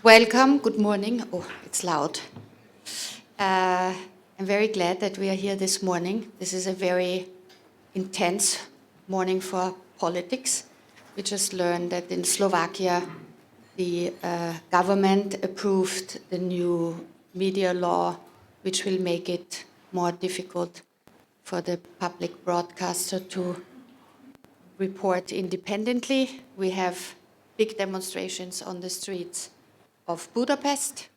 Welcome, good morning. Oh, it's loud. I'm very glad that we are here this morning. This is a very intense morning for politics. We just learned that in Slovakia, the government approved the new media law, which will make it more difficult for the public broadcaster to report independently. We have big demonstrations on the streets of Budapest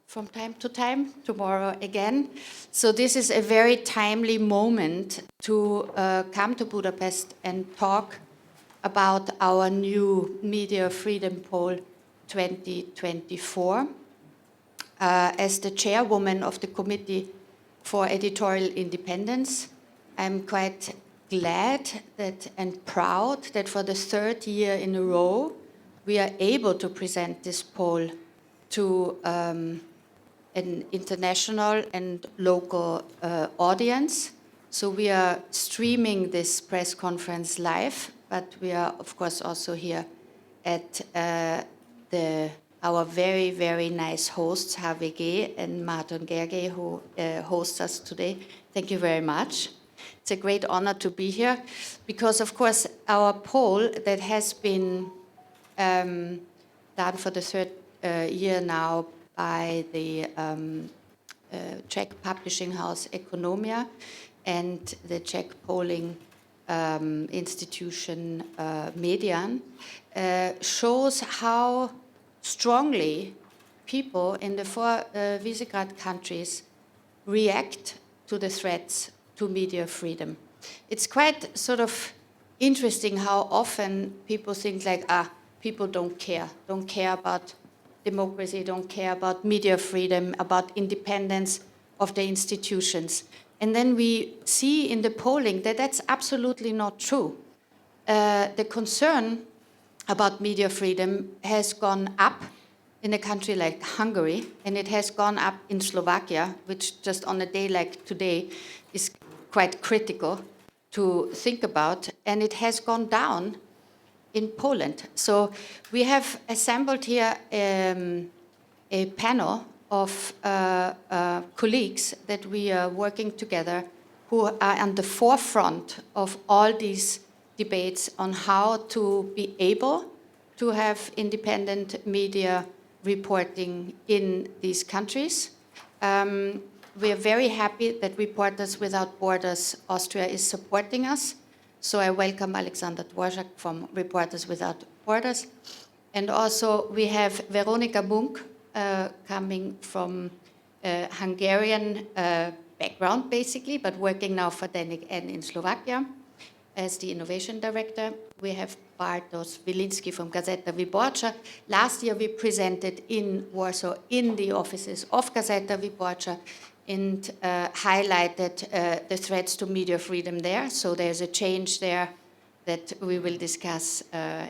from time to time, tomorrow again. So this is a very timely moment to come to Budapest and talk about our new Media Freedom Poll 2024. As the chairwoman of the Committee for Editorial Independence, I'm quite glad that and proud that for the third year in a row, we are able to present this poll to an international and local audience. So we are streaming this press conference live, but we are, of course, also here at our very, very nice hosts, HVG and Márton Gergely, who host us today. Thank you very much. It's a great honor to be here because, of course, our poll that has been done for the third year now by the Czech publishing house Ekonomia and the Czech polling institution Median shows how strongly people in the four Visegrad countries react to the threats to media freedom. It's quite sort of interesting how often people think like, people don't care about democracy, don't care about media freedom, about independence of the institutions. And then we see in the polling that that's absolutely not true. The concern about media freedom has gone up in a country like Hungary, and it has gone up in Slovakia, which just on a day like today is quite critical to think about, and it has gone down in Poland. So we have assembled here a panel of colleagues that we are working together who are on the forefront of all these debates on how to be able to have independent media reporting in these countries. We are very happy that Reporters Without Borders Austria is supporting us. So I welcome Alexander Dworzak from Reporters Without Borders. And also we have Veronika Munk coming from Hungarian background, basically, but working now for Denník and in Slovakia as the innovation director. We have Bartosz Wieliński from Gazeta Wyborcza. Last year we presented in Warsaw in the offices of Gazeta Wyborcza and highlighted the threats to media freedom there. So there's a change there that we will discuss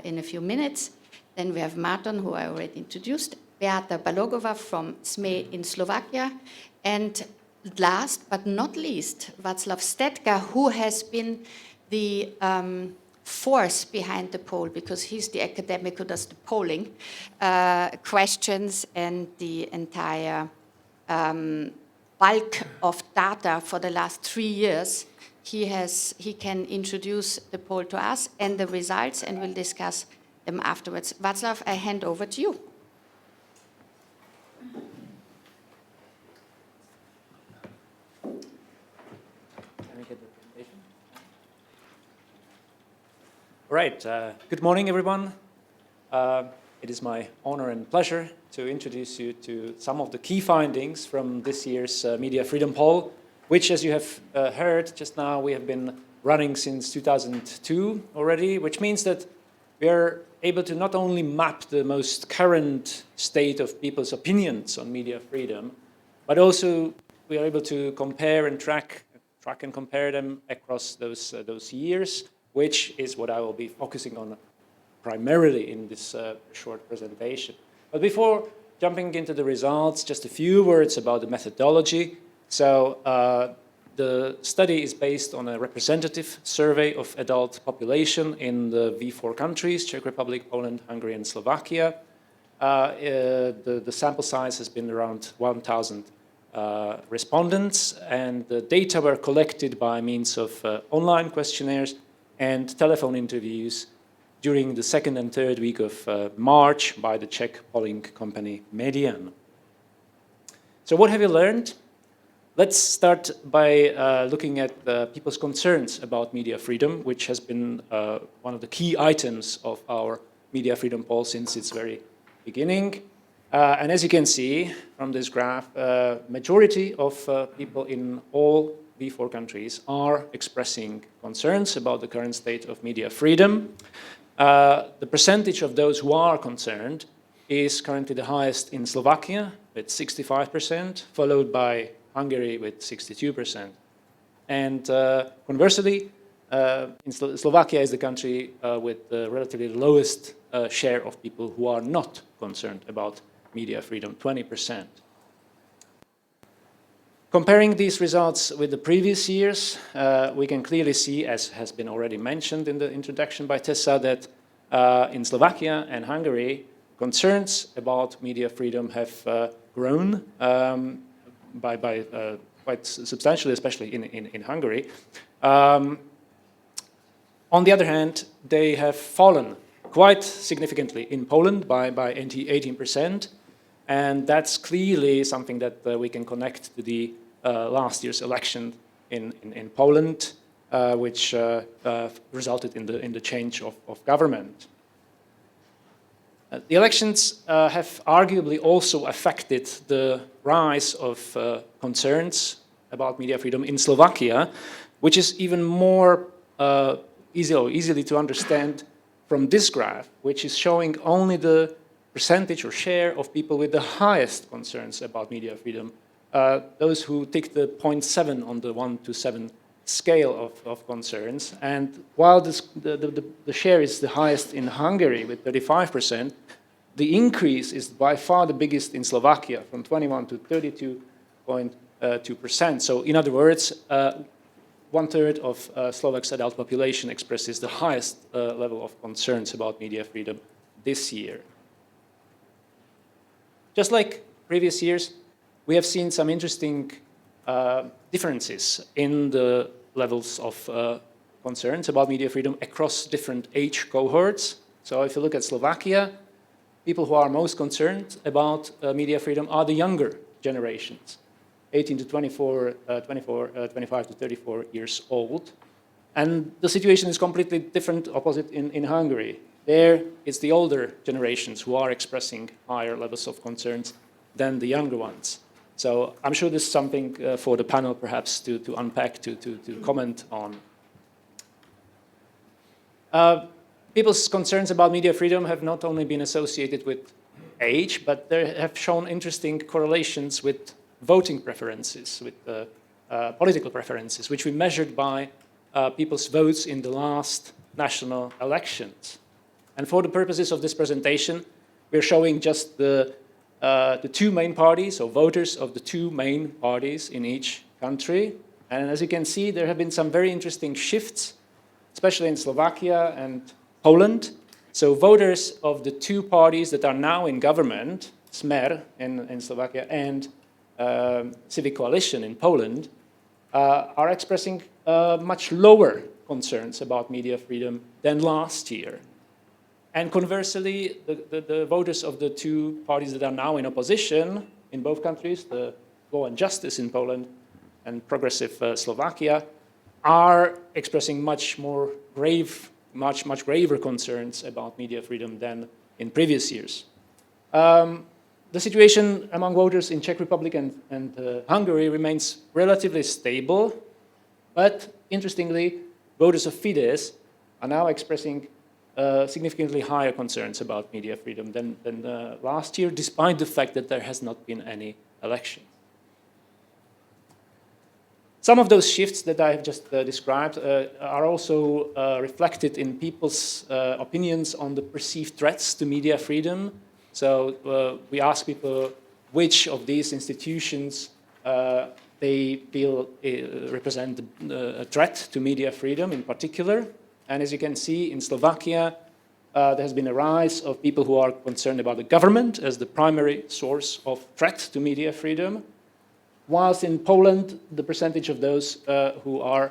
in a few minutes. Then we have Márton, who I already introduced, Beáta Balogová from SME in Slovakia, and last but not least, Václav Štětka, who has been the force behind the poll, because he's the academic who does the polling questions and the entire bulk of data for the last 3 years. He can introduce the poll to us and the results, and we'll discuss them afterwards. Václav, I hand over to you. All right, good morning, everyone. It is my honor and pleasure to introduce you to some of the key findings from this year's Media Freedom Poll, which, as you have heard just now, we have been running since 2002 already, which means that we are able to not only map the most current state of people's opinions on media freedom, but also we are able to compare and track and compare them across those years, which is what I will be focusing on primarily in this short presentation. But before jumping into the results, just a few words about the methodology. So the study is based on a representative survey of adult population in the V4 countries, Czech Republic, Poland, Hungary, and Slovakia. The sample size has been around 1,000 respondents, and the data were collected by means of online questionnaires and telephone interviews during the second and third week of March by the Czech polling company Median. So what have you learned? Let's start by looking at people's concerns about media freedom, which has been one of the key items of our media freedom poll since its very beginning. And as you can see from this graph, majority of people in all V4 countries are expressing concerns about the current state of media freedom. The percentage of those who are concerned is currently the highest in Slovakia with 65%, followed by Hungary with 62%. And conversely, Slovakia is the country with the relatively lowest share of people who are not concerned about media freedom, 20%. Comparing these results with the previous years, we can clearly see, as has been already mentioned in the introduction by Tessa, that in Slovakia and Hungary, concerns about media freedom have grown by quite substantially, especially in Hungary. On the other hand, they have fallen quite significantly in Poland by 18%, and that's clearly something that we can connect to the last year's election in Poland, which resulted in the change of government. The elections have arguably also affected the rise of concerns about media freedom in Slovakia, which is even more easily to understand from this graph, which is showing only the percentage or share of people with the highest concerns about media freedom, those who tick the 0.7 on the 1 to 7 scale of concerns. And while the share is the highest in Hungary with 35%, the increase is by far the biggest in Slovakia, from 21 to 32.2%. So in other words, 1/3 of Slovaks adult population expresses the highest level of concerns about media freedom this year. Just like previous years, we have seen some interesting differences in the levels of concerns about media freedom across different age cohorts. So if you look at Slovakia, people who are most concerned about media freedom are the younger generations, 18 to 25 to 34 years old. And the situation is completely different, opposite in Hungary. There, it's the older generations who are expressing higher levels of concerns than the younger ones. So I'm sure this is something for the panel perhaps to unpack, to comment on. People's concerns about media freedom have not only been associated with age, but they have shown interesting correlations with voting preferences, with political preferences, which we measured by people's votes in the last national elections. And for the purposes of this presentation, we're showing just the two main parties, or voters of the two main parties in each country. And as you can see, there have been some very interesting shifts, especially in Slovakia and Poland. So voters of the two parties that are now in government, Smer in Slovakia and Civic Coalition in Poland, are expressing much lower concerns about media freedom than last year. And conversely, the voters of the two parties that are now in opposition in both countries, the Law and Justice in Poland and Progressive Slovakia, are expressing much graver concerns about media freedom than in previous years. The situation among voters in Czech Republic and Hungary remains relatively stable, but interestingly, voters of Fidesz are now expressing significantly higher concerns about media freedom than last year, despite the fact that there has not been any election. Some of those shifts that I have just described are also reflected in people's opinions on the perceived threats to media freedom. So we ask people which of these institutions they feel represent a threat to media freedom in particular. And as you can see, in Slovakia, there has been a rise of people who are concerned about the government as the primary source of threat to media freedom, whilst in Poland, the percentage of those who are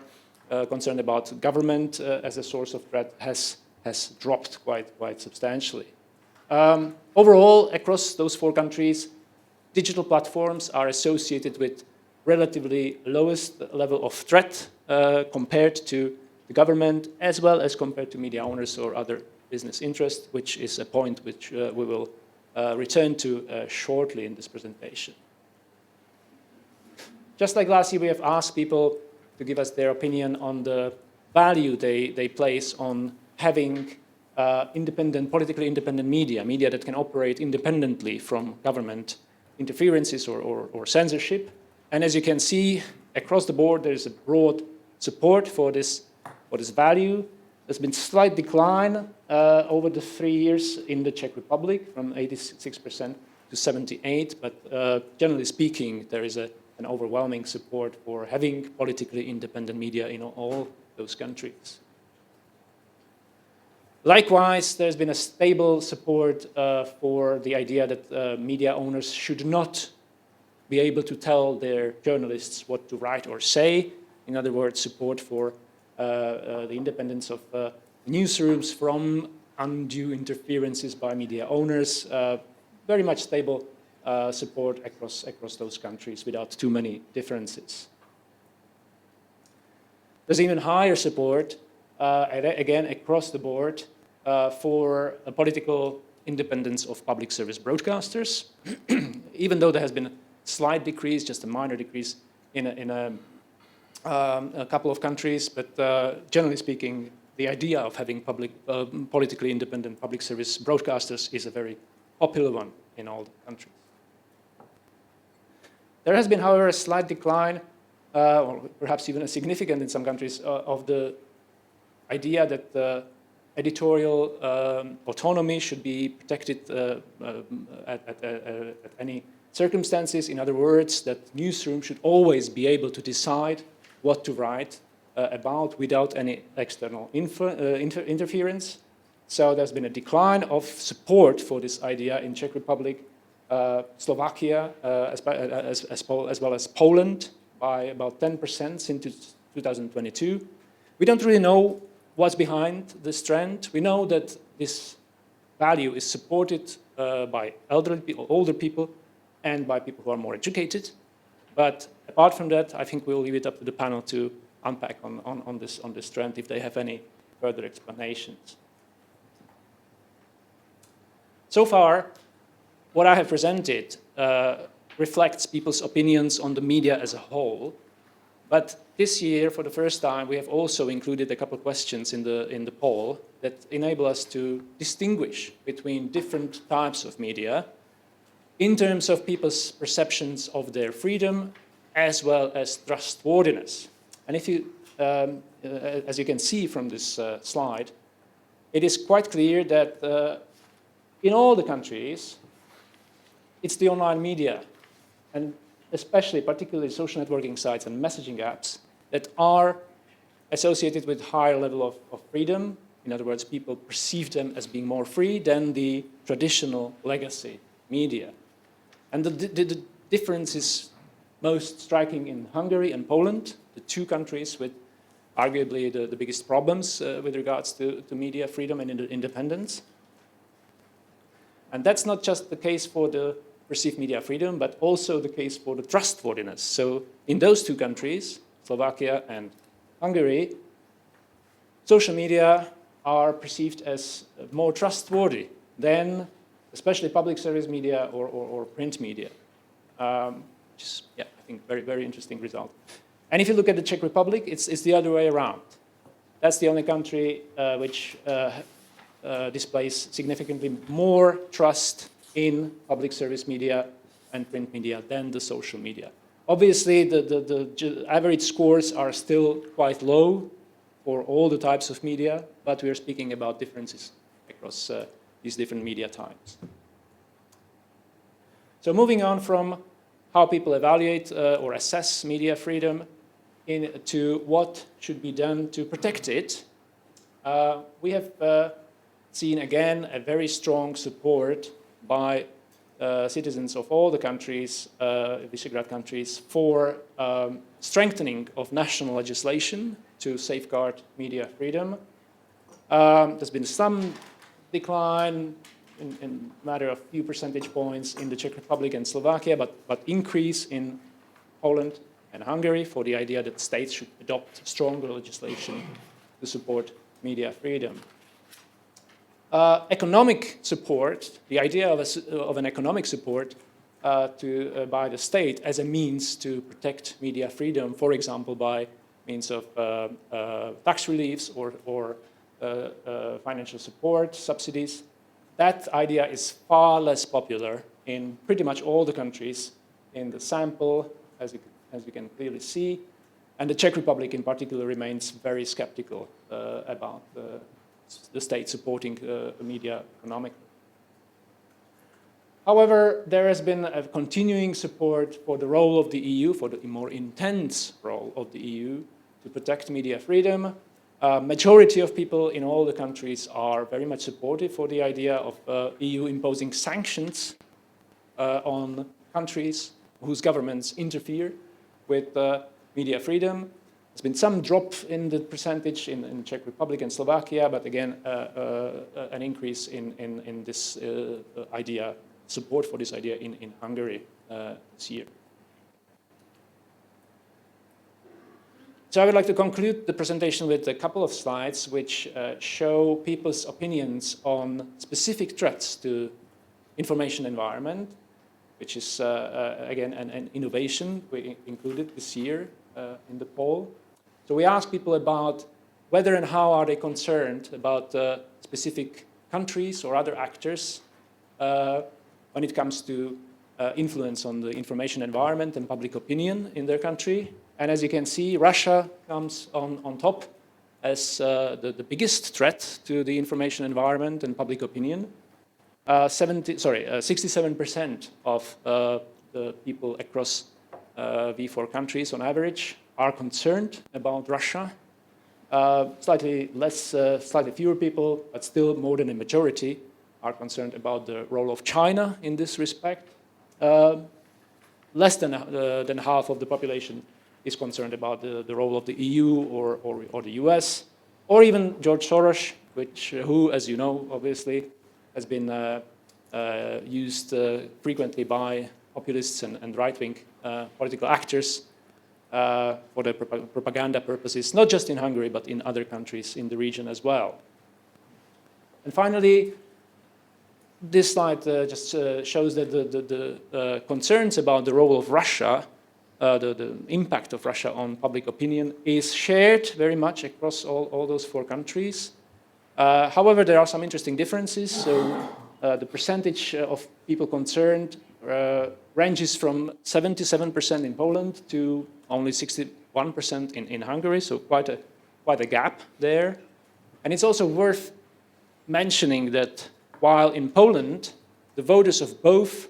concerned about government as a source of threat has dropped quite substantially. Overall, across those 4 countries, digital platforms are associated with relatively lowest level of threat compared to the government, as well as compared to media owners or other business interests, which is a point which we will return to shortly in this presentation. Just like last year, we have asked people to give us their opinion on the value they place on having politically independent media that can operate independently from government interferences or censorship. And as you can see, across the board, there's a broad support for this value. There's been slight decline over the 3 years in the Czech Republic from 86% to 78%, but generally speaking, there is an overwhelming support for having politically independent media in all those countries. Likewise, there's been a stable support for the idea that media owners should not be able to tell their journalists what to write or say. In other words, support for the independence of newsrooms from undue interferences by media owners. Very much stable support across those countries without too many differences. There's even higher support, again, across the board, for a political independence of public service broadcasters, even though there has been a slight decrease, just a minor decrease in a couple of countries, but generally speaking, the idea of having politically independent public service broadcasters is a very popular one in all the countries. There has been, however, a slight decline, or perhaps even a significant in some countries, of the idea that editorial autonomy should be protected at any circumstances. In other words, that newsroom should always be able to decide what to write about without any external interference. So there's been a decline of support for this idea in Czech Republic, Slovakia, as well as Poland, by about 10% since 2022. We don't really know what's behind this trend. We know that this value is supported by older people and by people who are more educated. But apart from that, I think we'll leave it up to the panel to unpack on this trend if they have any further explanations. So far, what I have presented reflects people's opinions on the media as a whole. But this year, for the first time, we have also included a couple of questions in the poll that enable us to distinguish between different types of media in terms of people's perceptions of their freedom as well as trustworthiness. And if you, as you can see from this slide, it is quite clear that in all the countries, it's the online media, and especially, particularly social networking sites and messaging apps that are associated with higher level of freedom. In other words, people perceive them as being more free than the traditional legacy media. And the difference is most striking in Hungary and Poland, the two countries with arguably the biggest problems with regards to media freedom and independence. And that's not just the case for the perceived media freedom, but also the case for the trustworthiness. So in those two countries, Slovakia and Hungary, social media are perceived as more trustworthy than especially public service media or print media. Which is, yeah, I think very, very interesting result. And if you look at the Czech Republic, it's the other way around. That's the only country which displays significantly more trust in public service media and print media than the social media. Obviously, the average scores are still quite low for all the types of media, but we are speaking about differences across these different media types. So moving on from how people evaluate or assess media freedom to what should be done to protect it, we have seen again a very strong support by citizens of all the countries, Visegrad countries, for strengthening of national legislation to safeguard media freedom. There's been some decline in a matter of few percentage points in the Czech Republic and Slovakia, but increase in Poland and Hungary for the idea that states should adopt stronger legislation to support media freedom. Economic support, the idea of an economic support by the state as a means to protect media freedom, for example, by means of tax reliefs or financial support, subsidies, that idea is far less popular in pretty much all the countries in the sample, as we can clearly see. And the Czech Republic in particular remains very skeptical about the state supporting media economically. However, there has been a continuing support for the role of the EU, for the more intense role of the EU to protect media freedom. Majority of people in all the countries are very much supportive for the idea of EU imposing sanctions on countries whose governments interfere with media freedom. There's been some drop in the percentage in Czech Republic and Slovakia, but again, an increase in this idea, support for this idea in Hungary this year. So I would like to conclude the presentation with a couple of slides which show people's opinions on specific threats to information environment, which is, again, an innovation we included this year in the poll. So we asked people about whether and how are they concerned about specific countries or other actors when it comes to influence on the information environment and public opinion in their country. And as you can see, Russia comes on top as the biggest threat to the information environment and public opinion. 67% of the people across V4 countries on average are concerned about Russia. Slightly fewer people, but still more than a majority, are concerned about the role of China in this respect. Less than half of the population is concerned about the role of the EU or the US, or even George Soros, who, as you know, obviously, has been used frequently by populists and right-wing political actors for their propaganda purposes, not just in Hungary, but in other countries in the region as well. And finally, this slide just shows that the concerns about the role of Russia, the impact of Russia on public opinion, is shared very much across all those 4 countries. However, there are some interesting differences. So the percentage of people concerned ranges from 77% in Poland to only 61% in Hungary, so quite a gap there. And it's also worth mentioning that while in Poland, the voters of both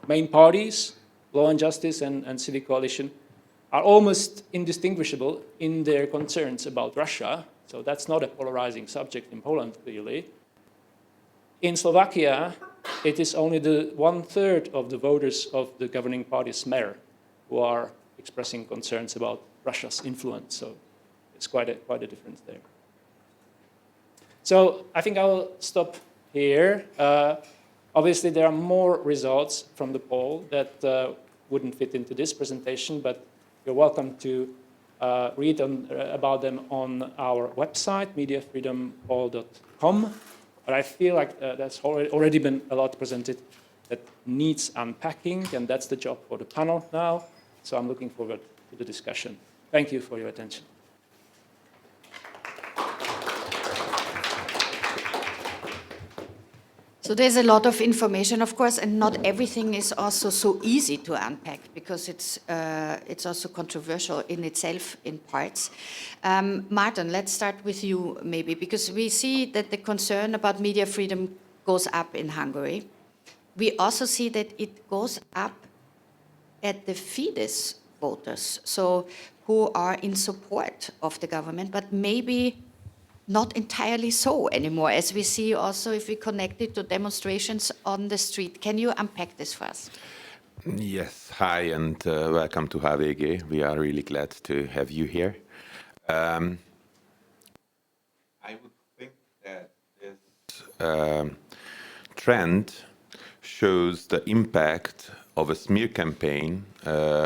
main parties, Law and Justice and Civic Coalition, are almost indistinguishable in their concerns about Russia. So that's not a polarizing subject in Poland, clearly. In Slovakia, it is only the 1/3 of the voters of the governing party Smer who are expressing concerns about Russia's influence. So it's quite a difference there. So I think I'll stop here. Obviously, there are more results from the poll that wouldn't fit into this presentation, but you're welcome to read about them on our website, mediafreedompoll.com. But I feel like that's already been a lot presented that needs unpacking, and that's the job for the panel now. So I'm looking forward to the discussion. Thank you for your attention. So there's a lot of information, of course, and not everything is also so easy to unpack because it's also controversial in itself in parts. Márton, let's start with you maybe, because we see that the concern about media freedom goes up in Hungary. We also see that it goes up at the Fidesz voters, so who are in support of the government, but maybe not entirely so anymore, as we see also if we connect it to demonstrations on the street. Can you unpack this for us? Yes, hi and welcome to HVG. We are really glad to have you here. I would think that this trend shows the impact of a smear campaign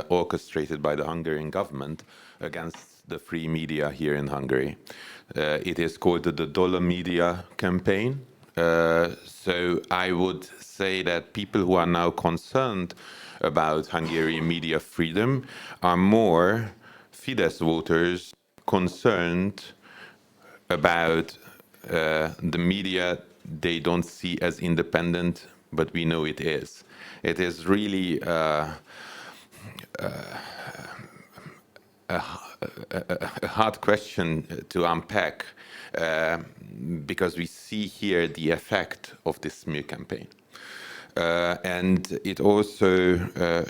orchestrated by the Hungarian government against the free media here in Hungary. It is called the Dollar Media campaign. So I would say that people who are now concerned about Hungarian media freedom are more Fidesz voters concerned about the media they don't see as independent, but we know it is. It is really a hard question to unpack because we see here the effect of this smear campaign. And it also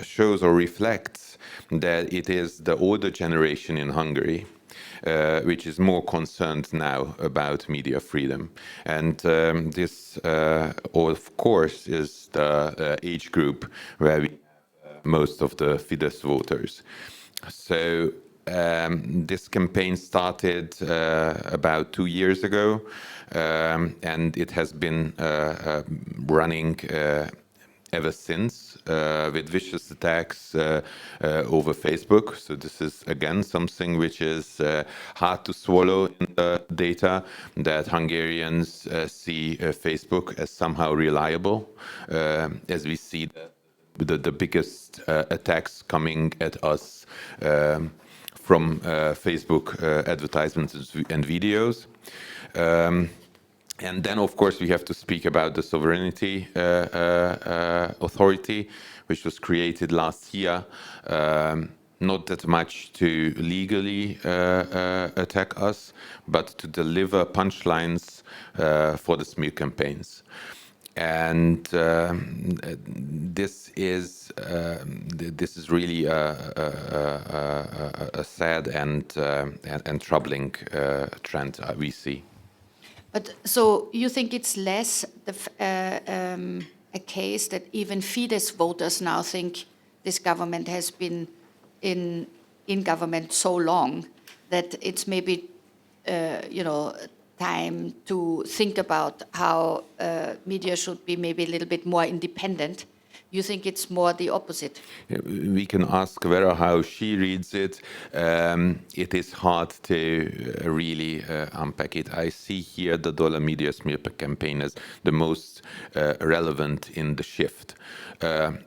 shows or reflects that it is the older generation in Hungary which is more concerned now about media freedom. And this, of course, is the age group where we have most of the Fidesz voters. So this campaign started about 2 years ago, and it has been running ever since with vicious attacks over Facebook. So this is again something which is hard to swallow in the data, that Hungarians see Facebook as somehow reliable, as we see the biggest attacks coming at us from Facebook advertisements and videos. And then, of course, we have to speak about the Sovereignty Authority, which was created last year, not that much to legally attack us, but to deliver punchlines for the smear campaigns. And this is really a sad and troubling trend we see. But so you think it's less a case that even Fidesz voters now think this government has been in government so long that it's maybe time to think about how media should be maybe a little bit more independent. You think it's more the opposite? We can ask Vera how she reads it. It is hard to really unpack it. I see here the Dollar Media smear campaign as the most relevant in the shift.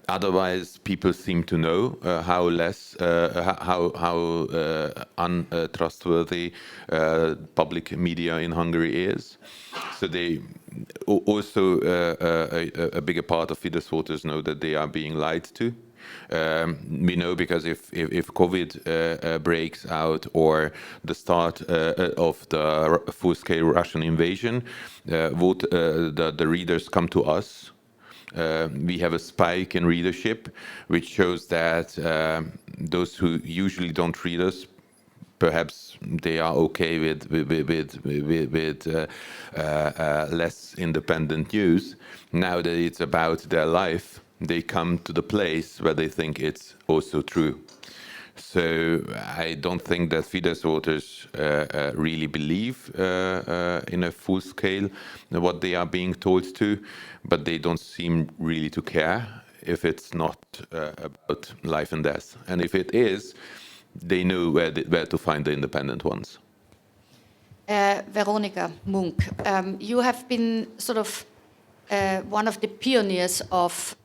Otherwise, people seem to know how untrustworthy public media in Hungary is. So they also a bigger part of Fidesz voters know that they are being lied to. We know because if COVID breaks out or the start of the full-scale Russian invasion, the readers come to us. We have a spike in readership, which shows that those who usually don't read us, perhaps they are okay with less independent news. Now that it's about their life, they come to the place where they think it's also true. So I don't think that Fidesz voters really believe in a full scale what they are being told to, but they don't seem really to care if it's not about life and death. And if it is, they know where to find the independent ones. Veronika, Munk, you have been sort of one of the pioneers of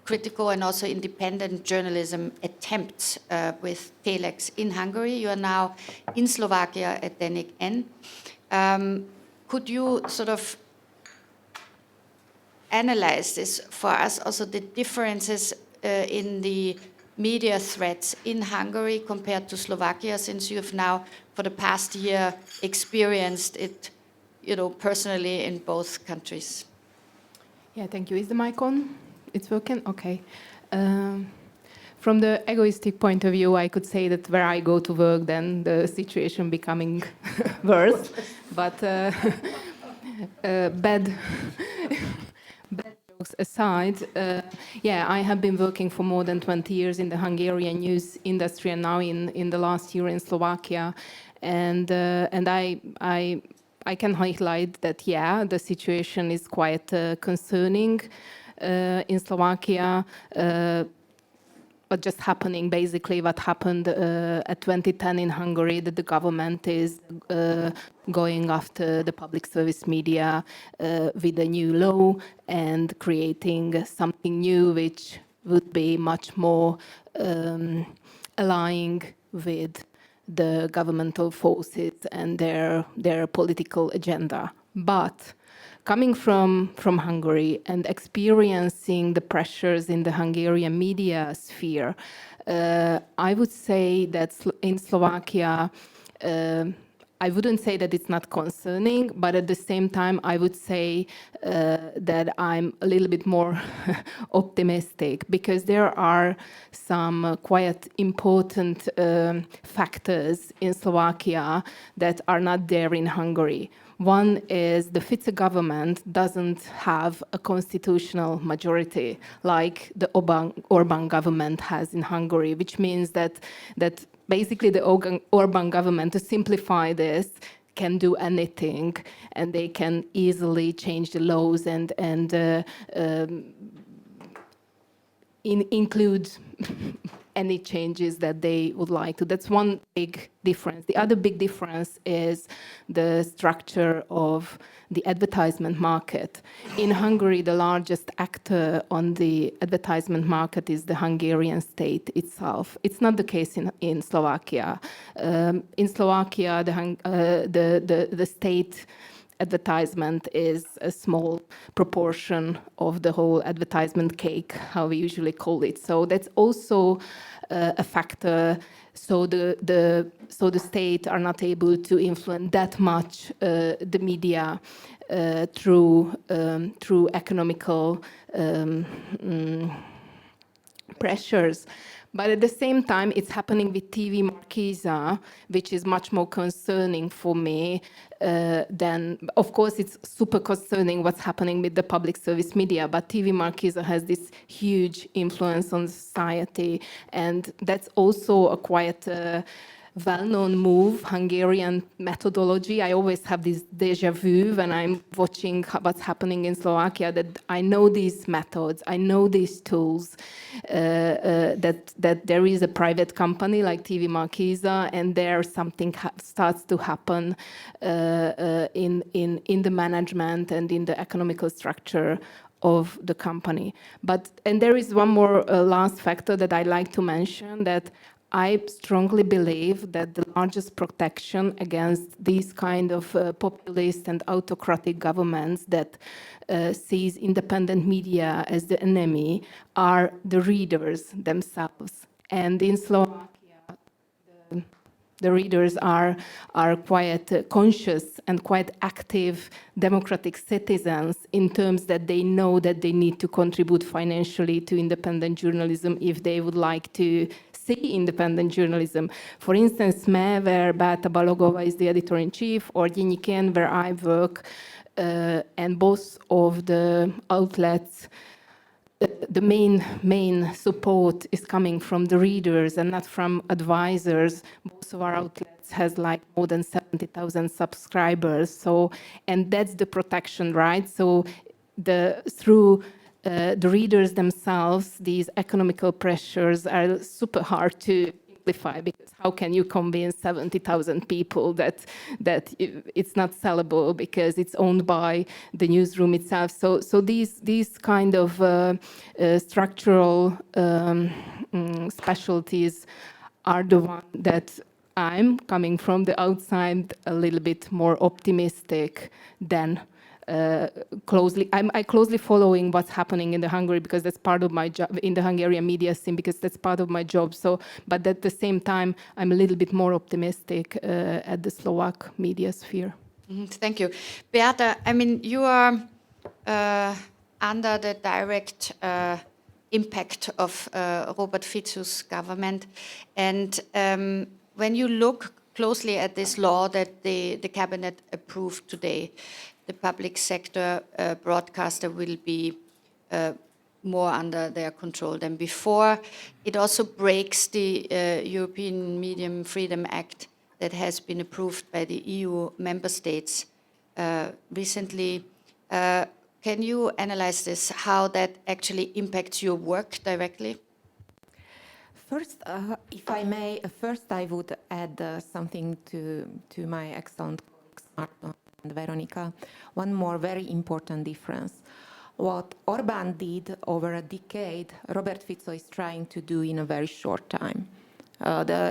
critical and also independent journalism attempts with Telex in Hungary. You are now in Slovakia at Denník N. Could you sort of analyze this for us, also the differences in the media threats in Hungary compared to Slovakia, since you have now for the past year experienced it, personally in both countries? Yeah, thank you. Is the mic on? It's working? Okay. From the egoistic point of view, I could say that where I go to work, then the situation becoming worse. But bad jokes aside, I have been working for more than 20 years in the Hungarian news industry, and now in the last year in Slovakia, and I can highlight that the situation is quite concerning in Slovakia. What just happening, basically what happened at 2010 in Hungary, that the government is going after the public service media with a new law and creating something new which would be much more aligning with the governmental forces and their political agenda. But coming from Hungary and experiencing the pressures in the Hungarian media sphere, I would say that in Slovakia, I wouldn't say that it's not concerning, but at the same time, I would say that I'm a little bit more optimistic, because there are some quite important factors in Slovakia that are not there in Hungary. One is the Fico government doesn't have a constitutional majority like the Orbán government has in Hungary, which means that basically the Orbán government, to simplify this, can do anything, and they can easily change the laws and include any changes that they would like to. That's one big difference. The other big difference is the structure of the advertisement market. In Hungary, the largest actor on the advertisement market is the Hungarian state itself. It's not the case in Slovakia. In Slovakia, the state advertisement is a small proportion of the whole advertisement cake, how we usually call it. So that's also a factor. So the state are not able to influence that much the media through economical pressures. But at the same time, it's happening with TV Markíza, which is much more concerning for me than, of course, it's super concerning what's happening with the public service media, but TV Markíza has this huge influence on society. And that's also a quite well-known move, Hungarian methodology. I always have this déjà vu when I'm watching what's happening in Slovakia, that I know these methods, I know these tools, that there is a private company like TV Markíza, and there something starts to happen in the management and in the economical structure of the company. And there is one more last factor that I like to mention, that I strongly believe that the largest protection against these kind of populist and autocratic governments that sees independent media as the enemy are the readers themselves. And in Slovakia, the readers are quite conscious and quite active democratic citizens, in terms that they know that they need to contribute financially to independent journalism if they would like to see independent journalism. For instance, SME, where Beáta Balogová is the editor-in-chief, or Denník, where I work, and both of the outlets, the main support is coming from the readers and not from advisors. Both of our outlets has like more than 70,000 subscribers. So, and that's the protection, right? So through the readers themselves, these economical pressures are super hard to simplify, because how can you convince 70,000 people that it's not sellable because it's owned by the newsroom itself? So these kind of structural specialties are the one that I'm coming from the outside a little bit more optimistic than closely. I'm closely following what's happening in the Hungary, because that's part of my job, in the Hungarian media scene, because that's part of my job. So, but at the same time, I'm a little bit more optimistic at the Slovak media sphere. Thank you. Beáta, I mean, you are under the direct impact of Robert Fico's government. And when you look closely at this law that the cabinet approved today, the public sector broadcaster will be more under their control than before. It also breaks the European Medium Freedom Act that has been approved by the EU member states recently. Can you analyze this, how that actually impacts your work directly? First, if I may, first I would add something to my excellent colleagues, Márton and Veronika. One more very important difference. What Orbán did over a decade, Robert Fico is trying to do in a very short time.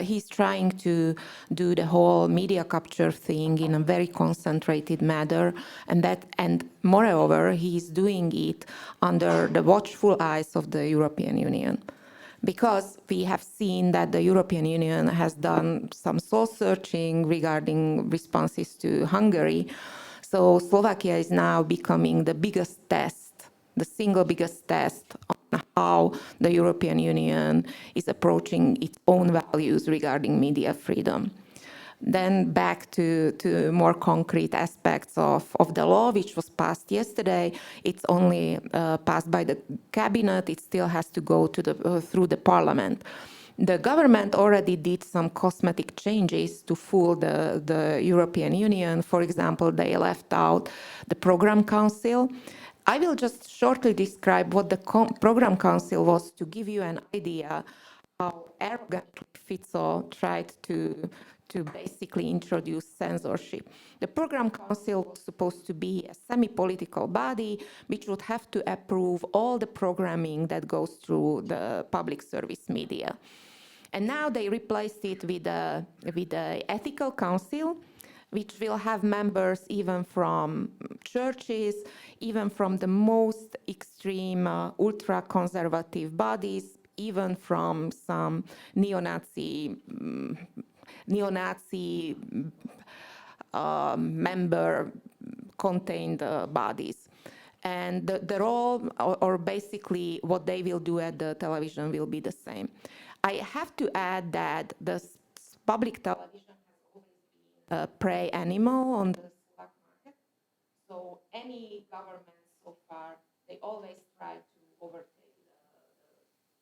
He's trying to do the whole media capture thing in a very concentrated manner, and moreover, he's doing it under the watchful eyes of the European Union. Because we have seen that the European Union has done some soul-searching regarding responses to Hungary, so Slovakia is now becoming the biggest test, the single biggest test on how the European Union is approaching its own values regarding media freedom. Then back to more concrete aspects of the law, which was passed yesterday. It's only passed by the cabinet. It still has to go through the parliament. The government already did some cosmetic changes to fool the European Union. For example, they left out the Program Council. I will just shortly describe what the Program Council was to give you an idea how arrogantly Fico tried to basically introduce censorship. The Program Council was supposed to be a semi-political body which would have to approve all the programming that goes through the public service media. And now they replaced it with the Ethical Council, which will have members even from churches, even from the most extreme ultra-conservative bodies, even from some neo-Nazi member-contained bodies. And the role, or basically what they will do at the television will be the same. I have to add that the public television has always been a prey animal on the Slovak market. So any government so far, they always try to overtake the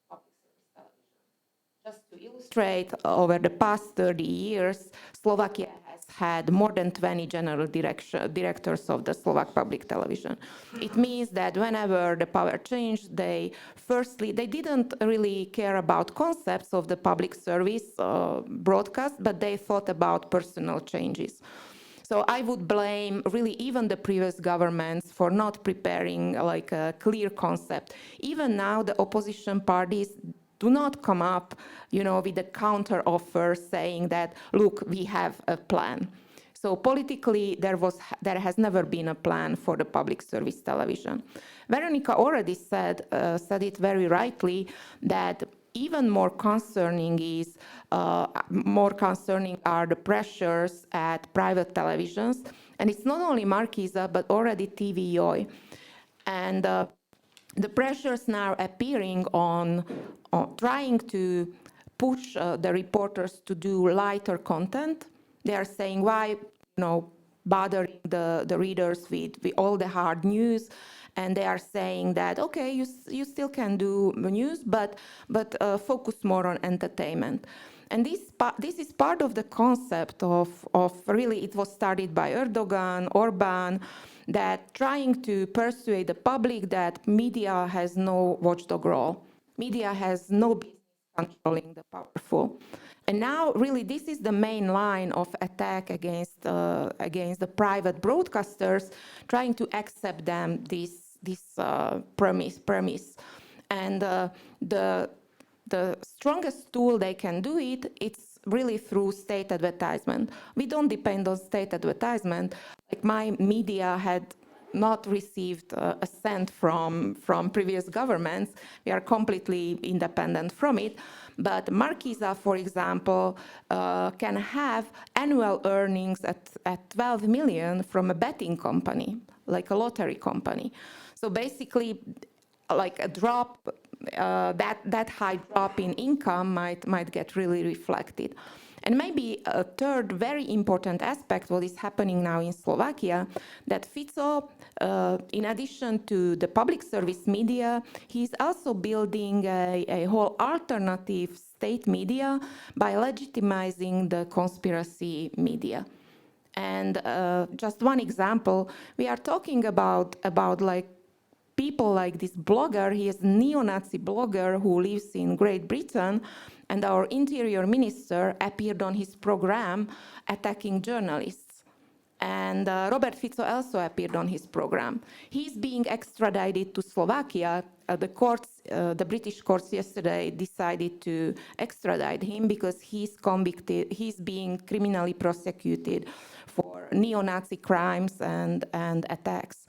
public service television. Just to illustrate, over the past 30 years, Slovakia has had more than 20 general directors of the Slovak public television. It means that whenever the power changed, they didn't really care about concepts of the public service broadcast, but they thought about personal changes. So I would blame really even the previous governments for not preparing like a clear concept. Even now, the opposition parties do not come up, with a counter offer saying that, look, we have a plan. So politically, there has never been a plan for the public service television. Veronika already said it very rightly that even more concerning are the pressures at private televisions, and it's not only Markíza but already TVJ, and the pressures now appearing on trying to push the reporters to do lighter content. They are saying, why, bothering the readers with all the hard news? And they are saying that, okay, you still can do news, but focus more on entertainment. And this is part of the concept of really, it was started by Erdogan, Orbán, that trying to persuade the public that media has no watchdog role. Media has no business controlling the powerful. And now, really, this is the main line of attack against the private broadcasters, trying to accept them this premise. And the strongest tool they can do it's really through state advertisement. We don't depend on state advertisement. Like my media had not received a cent from previous governments. We are completely independent from it. But Markíza, for example, can have annual earnings at 12 million from a betting company, like a lottery company. So basically, like a drop that high drop in income might get really reflected. And maybe a third very important aspect, what is happening now in Slovakia, that Fico, in addition to the public service media, he's also building a whole alternative state media by legitimizing the conspiracy media. And just one example, we are talking about like people like this blogger. He is a neo-Nazi blogger who lives in Great Britain, and our interior minister appeared on his program attacking journalists. And Robert Fico also appeared on his program. He's being extradited to Slovakia. The British courts yesterday decided to extradite him because he's convicted, he's being criminally prosecuted for neo-Nazi crimes and attacks.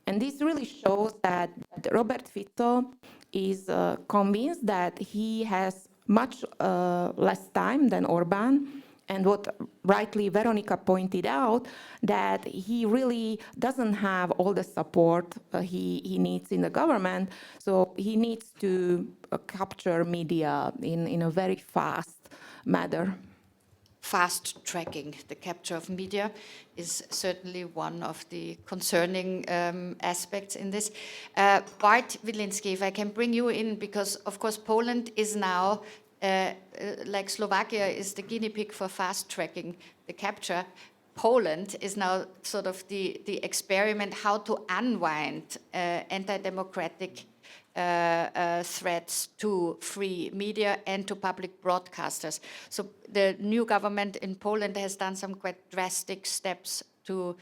And this really shows that Robert Fico is convinced that he has much less time than Orbán, and what rightly Veronika pointed out, that he really doesn't have all the support he needs in the government, so he needs to capture media in a very fast manner. Fast tracking the capture of media is certainly one of the concerning aspects in this. Bart Wieliński, if I can bring you in, because of course Poland is now, like Slovakia is the guinea pig for fast tracking the capture. Poland is now sort of the experiment how to unwind anti-democratic threats to free media and to public broadcasters. So the new government in Poland has done some quite drastic steps to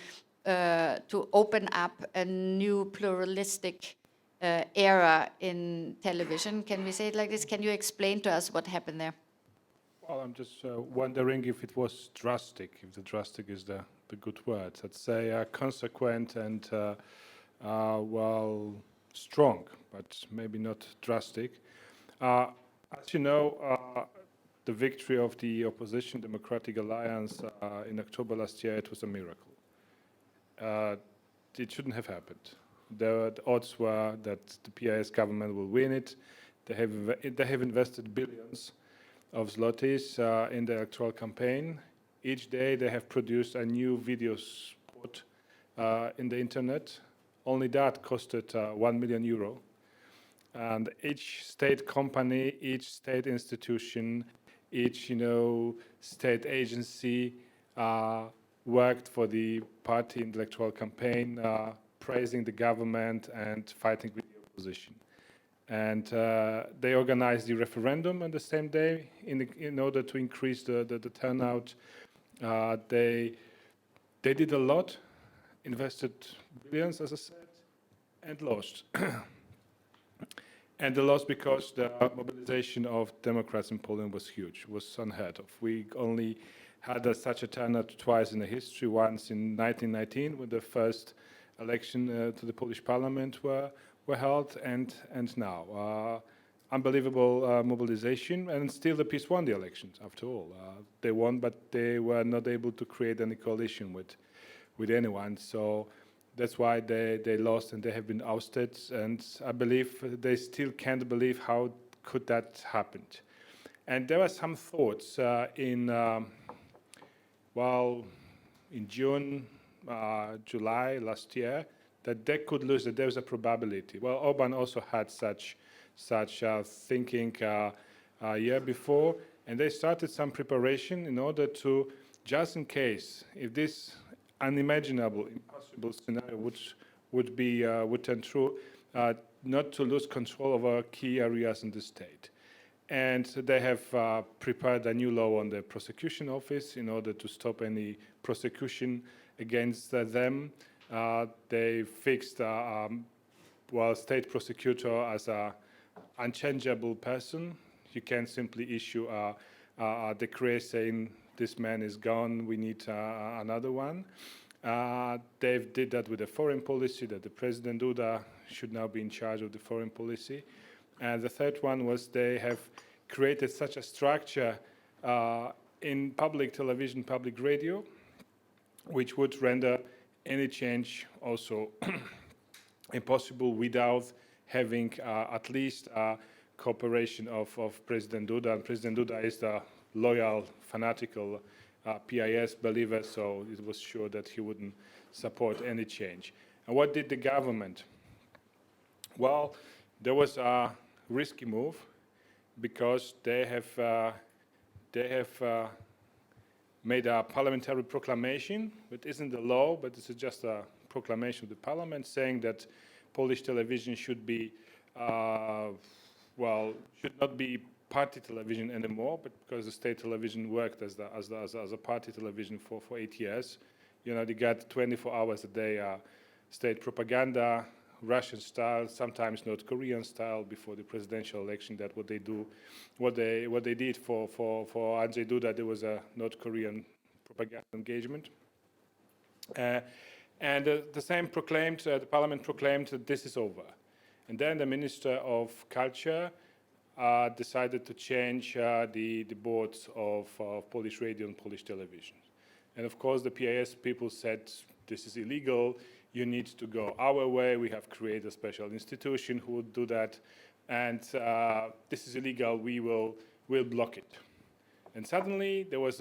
open up a new pluralistic era in television. Can we say it like this? Can you explain to us what happened there? Well, I'm just wondering if it was drastic, if the drastic is the good word. Let's say consequent and, well, strong, but maybe not drastic. As you know, the victory of the opposition Democratic Alliance in October last year, it was a miracle. It shouldn't have happened. The odds were that the PIS government will win it. They have invested billions of zlotys in the electoral campaign. Each day they have produced a new video spot in the internet. Only that costed 1 million euro. And each state company, each state institution, each state agency worked for the party in the electoral campaign, praising the government and fighting with the opposition. And they organized the referendum on the same day in order to increase the turnout. They did a lot, invested billions, as I said, and lost. And they lost because the mobilization of Democrats in Poland was huge, was unheard of. We only had such a turnout twice in the history, once in 1919 when the first election to the Polish parliament were held, and now. Unbelievable mobilization, and still the PiS won the elections after all. They won, but they were not able to create any coalition with anyone, so that's why they lost and they have been ousted, and I believe they still can't believe how could that happen. And there were some thoughts in June, July last year that they could lose, that there was a probability. Well, Orbán also had such thinking a year before, and they started some preparation in order to, just in case, if this unimaginable, impossible scenario would turn true, not to lose control over key areas in the state. And they have prepared a new law on the prosecution office in order to stop any prosecution against them. They fixed state prosecutor as a unchangeable person. You can't simply issue a decree saying this man is gone, we need another one. They did that with the foreign policy, that the President Duda should now be in charge of the foreign policy. And the third one was they have created such a structure in public television, public radio, which would render any change also impossible without having at least cooperation of President Duda. And President Duda is the loyal, fanatical PIS believer, so it was sure that he wouldn't support any change. And what did the government? Well, there was a risky move because they have made a parliamentary proclamation. It isn't a law, but it's just a proclamation of the parliament saying that Polish television should be, should not be party television anymore, but because the state television worked as a party television for 8 years, they got 24 hours a day state propaganda, Russian style, sometimes North Korean style before the presidential election. That's what they do. What they did for Andrzej Duda, there was a North Korean propaganda engagement. And the same proclaimed, the parliament proclaimed that this is over. And then the Minister of Culture decided to change the boards of Polish radio and Polish television. And of course, the PIS people said, this is illegal, you need to go our way, we have created a special institution who would do that, and this is illegal, we'll block it. And suddenly, there was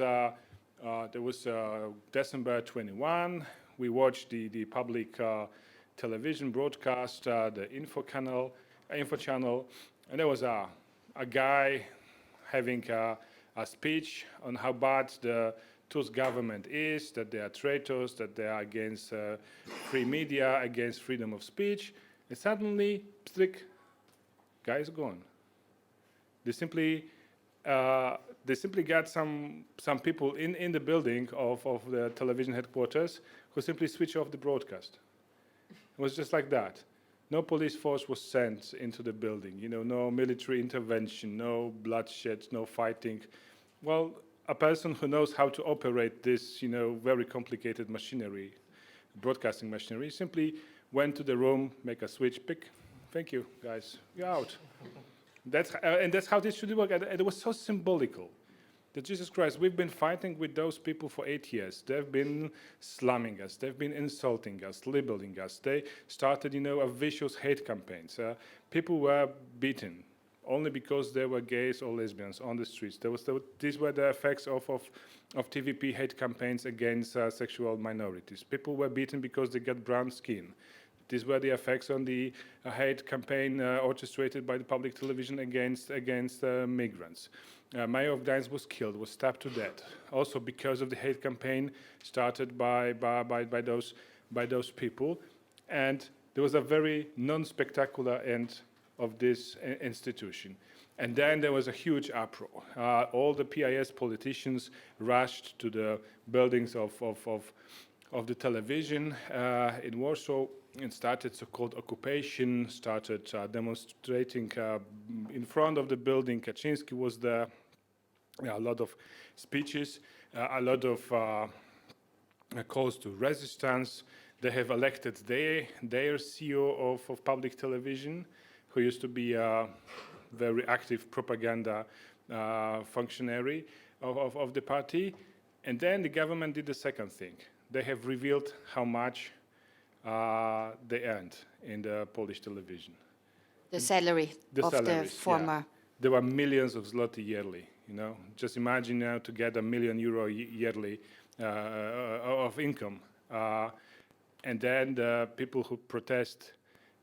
December 21, we watched the public television broadcast, the info channel, and there was a guy having a speech on how bad the Tusk government is, that they are traitors, that they are against free media, against freedom of speech, and suddenly, guy is gone. They simply got some people in the building of the television headquarters who simply switched off the broadcast. It was just like that. No police force was sent into the building, no military intervention, no bloodshed, no fighting. Well, a person who knows how to operate this, very complicated machinery, broadcasting machinery, simply went to the room, make a switch, pick, thank you, guys, you're out. And that's how this should work. And it was so symbolical that Jesus Christ, we've been fighting with those people for 8 years. They've been slamming us. They've been insulting us, labeling us. They started, a vicious hate campaigns. People were beaten only because they were gays or lesbians on the streets. These were the effects of TVP hate campaigns against sexual minorities. People were beaten because they got brown skin. These were the effects on the hate campaign orchestrated by the public television against migrants. Mayor of Gdańsk was killed, was stabbed to death, also because of the hate campaign started by those people. And there was a very non-spectacular end of this institution. And then there was a huge uproar. All the PIS politicians rushed to the buildings of the television in Warsaw and started so-called occupation, started demonstrating in front of the building. Kaczynski was there. A lot of speeches, a lot of calls to resistance. They have elected their CEO of public television, who used to be a very active propaganda functionary of the party. And then the government did the second thing. They have revealed how much they earned in the Polish television. The salary of the former. Yeah. There were millions of zloty yearly. Just imagine now to get €1 million yearly of income. And then the people who protested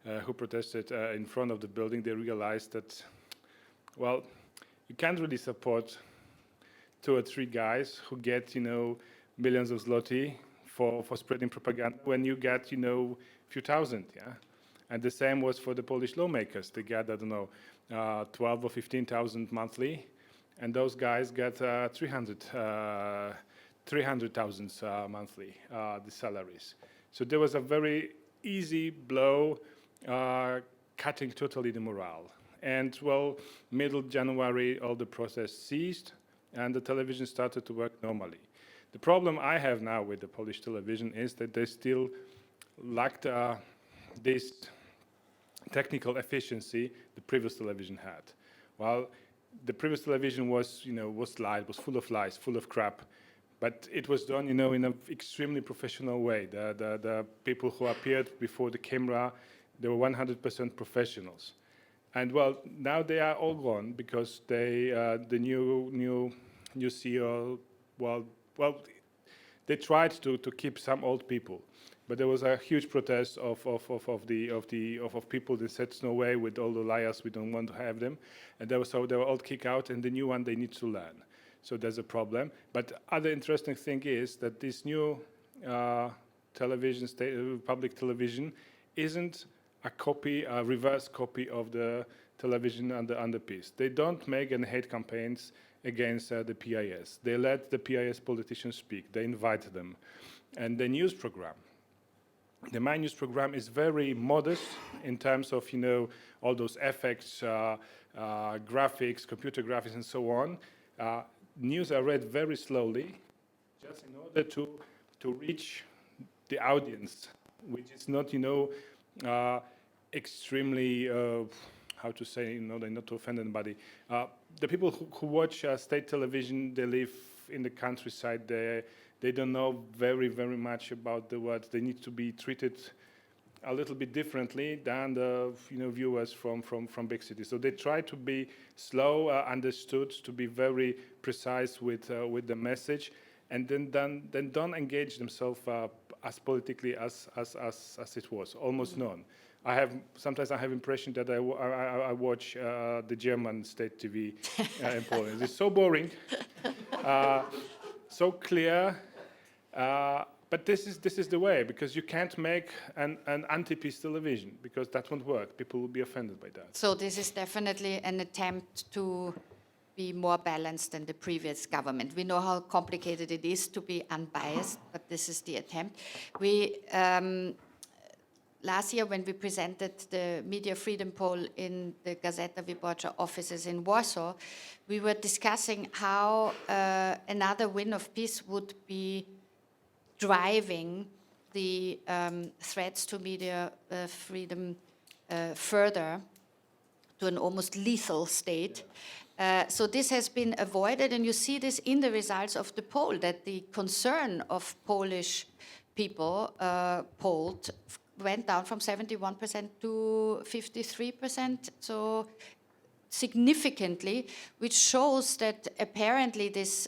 in front of the building, they realized that, well, you can't really support 2 or 3 guys who get, millions of zloty for spreading propaganda when you get, few thousand, yeah? And the same was for the Polish lawmakers. They got, 12 or 15,000 monthly, and those guys got 300,000 monthly, the salaries. So there was a very easy blow, cutting totally the morale. And well, middle January, all the process ceased, and the television started to work normally. The problem I have now with the Polish television is that they still lacked this technical efficiency the previous television had. Well, the previous television was full of lies, full of crap, but it was done, in an extremely professional way. The people who appeared before the camera, They were 100% professionals. And well, now they are all gone because the new CEO, they tried to keep some old people, but there was a huge protest of people that said no way, with all the liars, we don't want to have them, and they were all kicked out, and the new one they need to learn. So there's a problem. But other interesting thing is that this new public television isn't a reverse copy of the television under peace. They don't make any hate campaigns against the PIS. They let the PIS politicians speak. They invite them. And the news program, the My News program is very modest in terms of, all those effects, graphics, computer graphics, and so on. News are read very slowly, just in order to reach the audience, which is not, extremely, how to say, not to offend anybody. The people who watch state television, they live in the countryside. They don't know very, very much about the words. They need to be treated a little bit differently than the viewers from big cities. So they try to be slow, understood, to be very precise with the message, and then don't engage themselves as politically as it was. Almost none. Sometimes I have impression that I watch the German state TV in Poland. It's so boring, so clear. But this is the way, because you can't make an anti-peace television, because that won't work. People will be offended by that. So this is definitely an attempt to be more balanced than the previous government. We know how complicated it is to be unbiased, but this is the attempt. We last year, when we presented the media freedom poll in the Gazeta Wyborcza offices in Warsaw, we were discussing how another win of peace would be driving the threats to media freedom further to an almost lethal state. So this has been avoided, and you see this in the results of the poll, that the concern of Polish people polled went down from 71% to 53%, so significantly, which shows that apparently this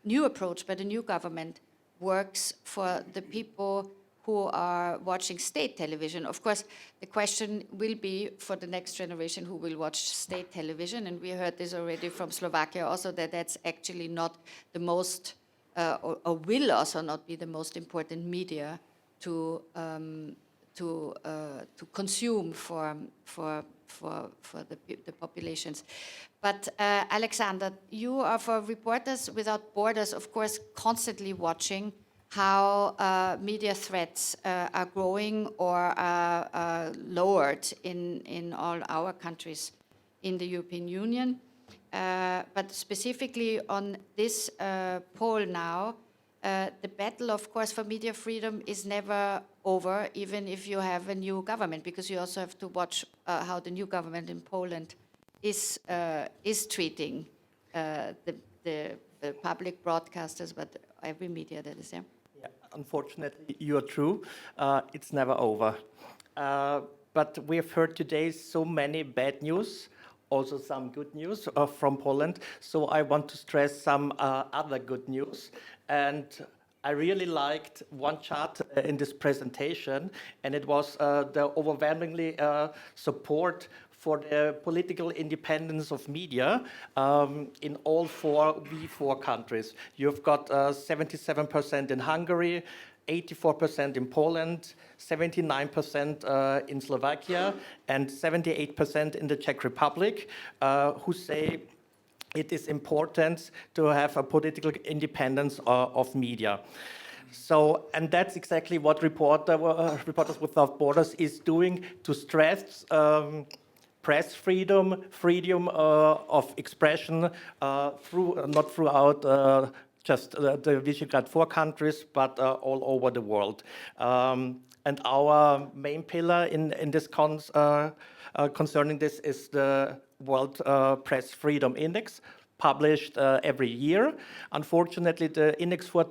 new approach by the new government works for the people who are watching state television. Of course, the question will be for the next generation who will watch state television, and we heard this already from Slovakia also, that that's actually not the most, or will also not be the most important media to consume for the populations. But Alexander, you are for Reporters Without Borders, of course, constantly watching how media threats are growing or are lowered in all our countries in the European Union. But specifically on this poll now, the battle, of course, for media freedom is never over, even if you have a new government, because you also have to watch how the new government in Poland is treating the public broadcasters, but every media that is there. Yeah, unfortunately, you are true. It's never over. But we have heard today so many bad news, also some good news from Poland. So I want to stress some other good news. And I really liked one chart in this presentation, and it was the overwhelmingly support for the political independence of media in all four countries. You've got 77% in Hungary, 84% in Poland, 79% in Slovakia, and 78% in the Czech Republic, who say it is important to have a political independence of media. So, and that's exactly what Reporters Without Borders is doing, to stress press freedom, freedom of expression not throughout just the Visegrad 4 countries, but all over the world. And our main pillar in this concerning this is the World Press Freedom Index, published every year. Unfortunately, the index for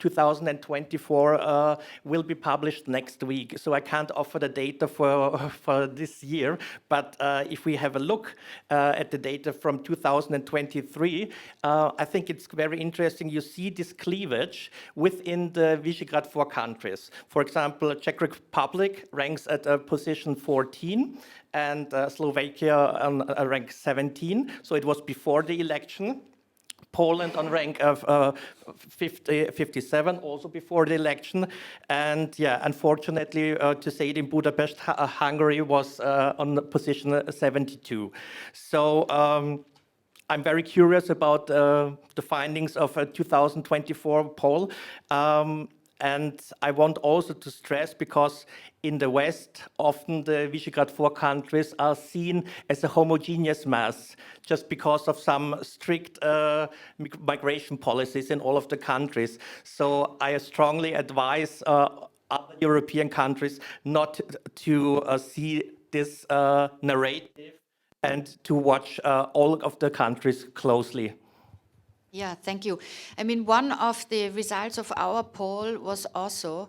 2024 will be published next week. So I can't offer the data for this year, but if we have a look at the data from 2023, I think it's very interesting. You see this cleavage within the Visegrad 4 countries. For example, Czech Republic ranks at position 14, and Slovakia on rank 17. So it was before the election. Poland on rank of 57, also before the election. And yeah, unfortunately, to say it in Budapest, Hungary was on position 72. So I'm very curious about the findings of a 2024 poll. And I want also to stress, because in the West, often the Visegrad 4 countries are seen as a homogeneous mass, just because of some strict migration policies in all of the countries. So I strongly advise other European countries not to see this narrative and to watch all of the countries closely. Yeah, thank you. I mean, one of the results of our poll was also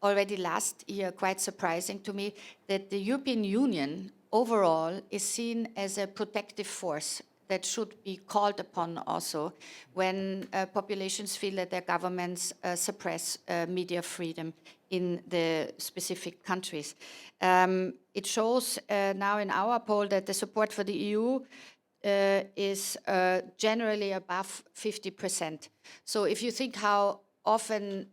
already last year quite surprising to me, that the European Union overall is seen as a protective force that should be called upon also when populations feel that their governments suppress media freedom in the specific countries. It shows now in our poll that the support for the EU is generally above 50%. So if you think how often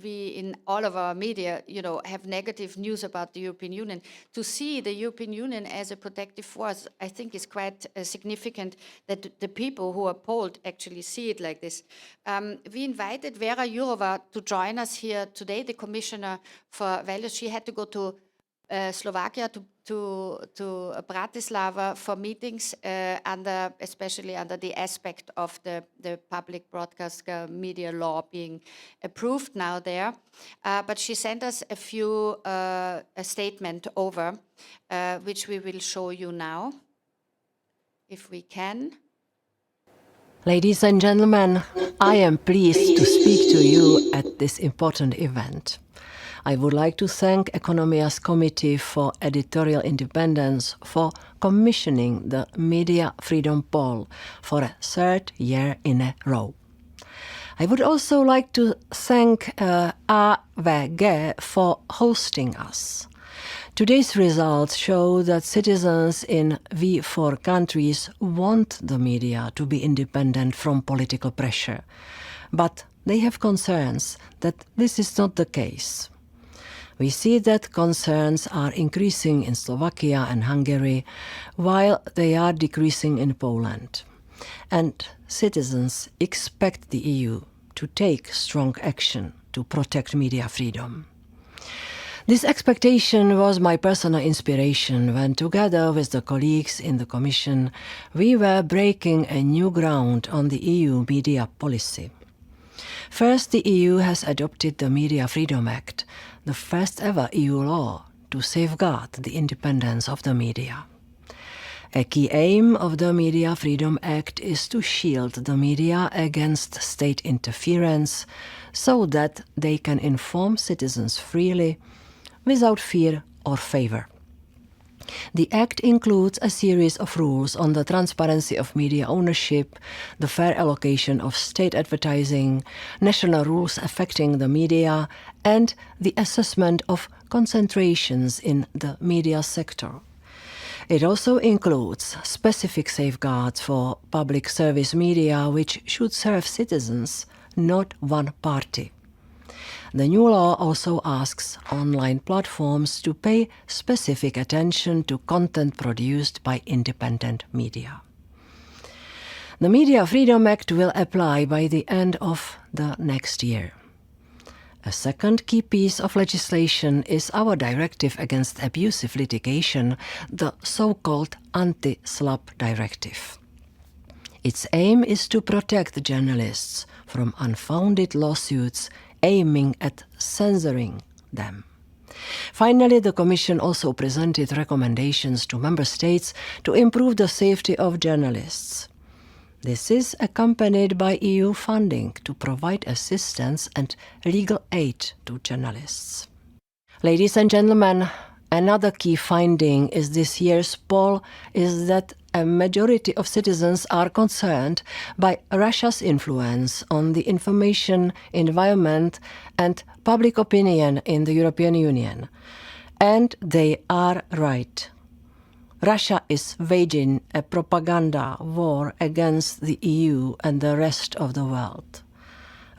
we in all of our media, have negative news about the European Union, to see the European Union as a protective force, I think is quite significant that the people who are polled actually see it like this. We invited Věra Jourová to join us here today, the Commissioner for Values. She had to go to Slovakia, to Bratislava for meetings, especially under the aspect of the public broadcast media law being approved now there. But she sent us a statement over, which we will show you now, if we can. Ladies and gentlemen, I am pleased to speak to you at this important event. I would like to thank Economia's Committee for Editorial Independence for commissioning the Media Freedom Poll for a third year in a row. I would also like to thank AVG for hosting us. Today's results show that citizens in V4 countries want the media to be independent from political pressure, but they have concerns that this is not the case. We see that concerns are increasing in Slovakia and Hungary, while they are decreasing in Poland. And citizens expect the EU to take strong action to protect media freedom. This expectation was my personal inspiration when, together with the colleagues in the Commission, we were breaking a new ground on the EU media policy. First, the EU has adopted the Media Freedom Act, the first ever EU law to safeguard the independence of the media. A key aim of the Media Freedom Act is to shield the media against state interference so that they can inform citizens freely without fear or favor. The Act includes a series of rules on the transparency of media ownership, the fair allocation of state advertising, national rules affecting the media, and the assessment of concentrations in the media sector. It also includes specific safeguards for public service media which should serve citizens, not one party. The new law also asks online platforms to pay specific attention to content produced by independent media. The Media Freedom Act will apply by the end of the next year. A second key piece of legislation is our directive against abusive litigation, the so-called Anti-SLAPP directive. Its aim is to protect journalists from unfounded lawsuits aiming at censoring them. Finally, the Commission also presented recommendations to Member States to improve the safety of journalists. This is accompanied by EU funding to provide assistance and legal aid to journalists. Ladies and gentlemen, another key finding is this year's poll is that a majority of citizens are concerned by Russia's influence on the information environment and public opinion in the European Union. And they are right. Russia is waging a propaganda war against the EU and the rest of the world.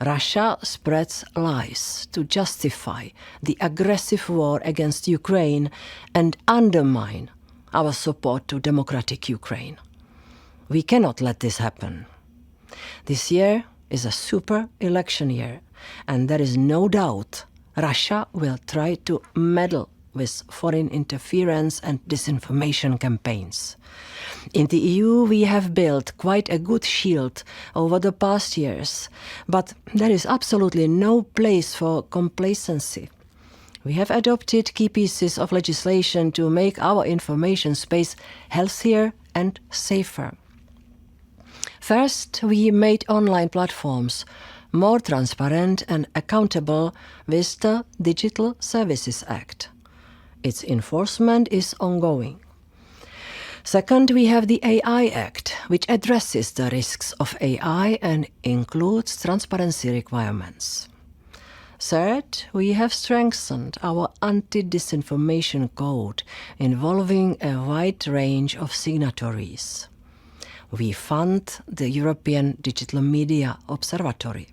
Russia spreads lies to justify the aggressive war against Ukraine and undermine our support to democratic Ukraine. We cannot let this happen. This year is a super election year, and there is no doubt Russia will try to meddle with foreign interference and disinformation campaigns. In the EU, we have built quite a good shield over the past years, but there is absolutely no place for complacency. We have adopted key pieces of legislation to make our information space healthier and safer. First, we made online platforms more transparent and accountable with the Digital Services Act. Its enforcement is ongoing. Second, we have the AI Act, which addresses the risks of AI and includes transparency requirements. Third, we have strengthened our anti-disinformation code involving a wide range of signatories. We fund the European Digital Media Observatory.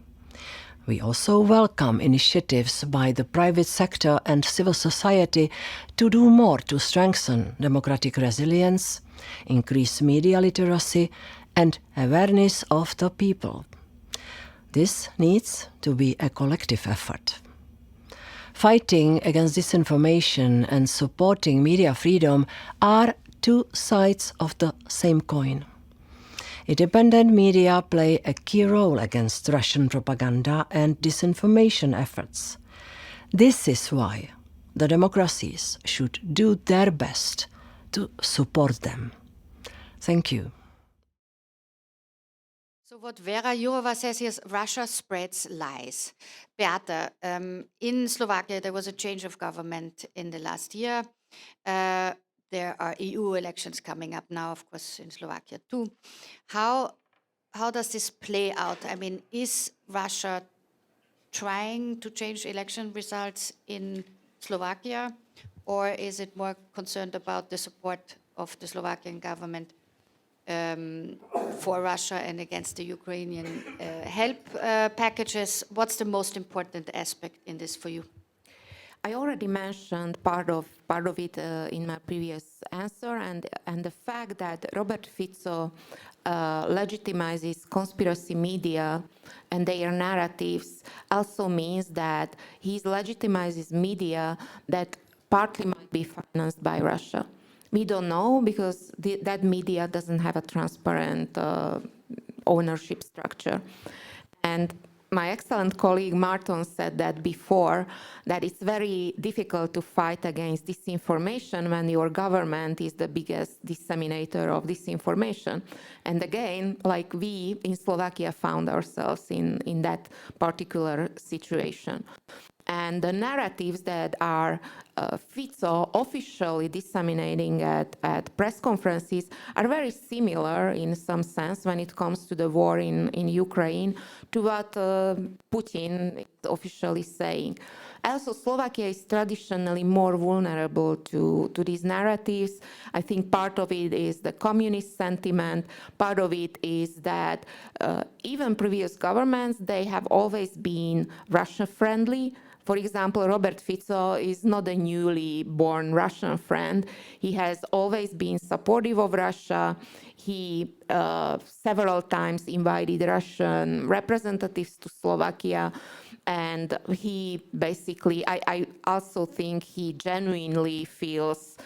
We also welcome initiatives by the private sector and civil society to do more to strengthen democratic resilience, increase media literacy, and awareness of the people. This needs to be a collective effort. Fighting against disinformation and supporting media freedom are two sides of the same coin. Independent media play a key role against Russian propaganda and disinformation efforts. This is why the democracies should do their best to support them. Thank you. So what Věra Jourová says is Russia spreads lies. Beáta, in Slovakia there was a change of government in the last year. There are EU elections coming up now, of course, in Slovakia too. How does this play out? I mean, is Russia trying to change election results in Slovakia, or is it more concerned about the support of the Slovakian government for Russia and against the Ukrainian help packages? What's the most important aspect in this for you? I already mentioned part of it in my previous answer, and the fact that Robert Fico legitimizes conspiracy media and their narratives also means that he legitimizes media that partly might be financed by Russia. We don't know because that media doesn't have a transparent ownership structure. And my excellent colleague Márton said that before, that it's very difficult to fight against disinformation when your government is the biggest disseminator of disinformation. And again, like we in Slovakia found ourselves in that particular situation. And the narratives that are Fico officially disseminating at press conferences are very similar in some sense when it comes to the war in Ukraine to what Putin is officially saying. Also, Slovakia is traditionally more vulnerable to these narratives. I think part of it is the communist sentiment. Part of it is that even previous governments, they have always been Russia-friendly. For example, Robert Fico is not a newly born Russian friend. He has always been supportive of Russia. He several times invited Russian representatives to Slovakia. And he basically, I also think he genuinely feels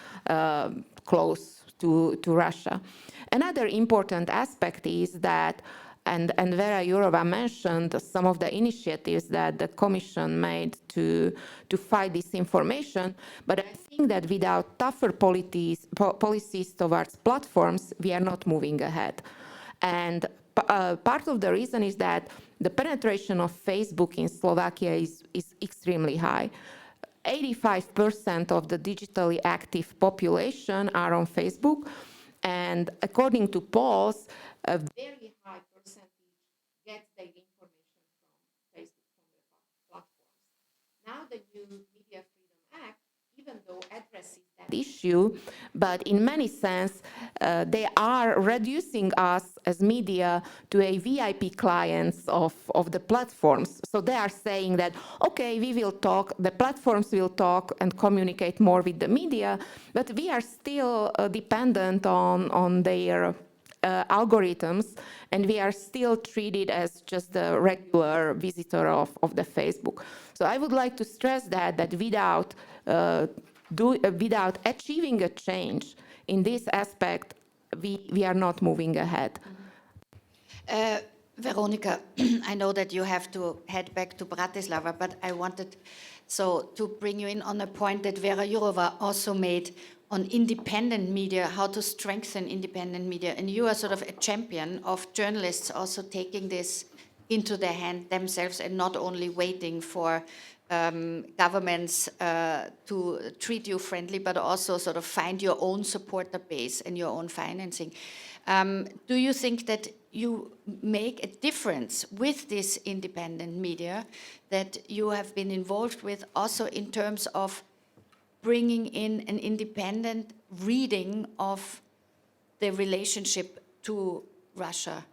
close to Russia. Another important aspect is that and Věra Jourová mentioned some of the initiatives that the Commission made to fight disinformation, but I think that without tougher policies towards platforms, we are not moving ahead. And part of the reason is that the penetration of Facebook in Slovakia is extremely high. 85% of the digitally active population are on Facebook, and according to polls, a very high percentage gets their information from Facebook, from the platforms. Now the new Media Freedom Act, even though addresses that issue, but in many sense, they are reducing us as media to a VIP clients of the platforms. So they are saying that, okay, we will talk, the platforms will talk and communicate more with the media, but we are still dependent on their algorithms, and we are still treated as just the regular visitor of the Facebook. So I would like to stress that without achieving a change in this aspect, we are not moving ahead. Veronika, I know that you have to head back to Bratislava, but I wanted to bring you in on a point that Věra Jourová also made on independent media, how to strengthen independent media. And you are sort of a champion of journalists also taking this into their hand themselves and not only waiting for governments to treat you friendly, but also sort of find your own supporter base and your own financing. Do you think that you make a difference with this independent media that you have been involved with also in terms of bringing in an independent reading of the relationship to Russia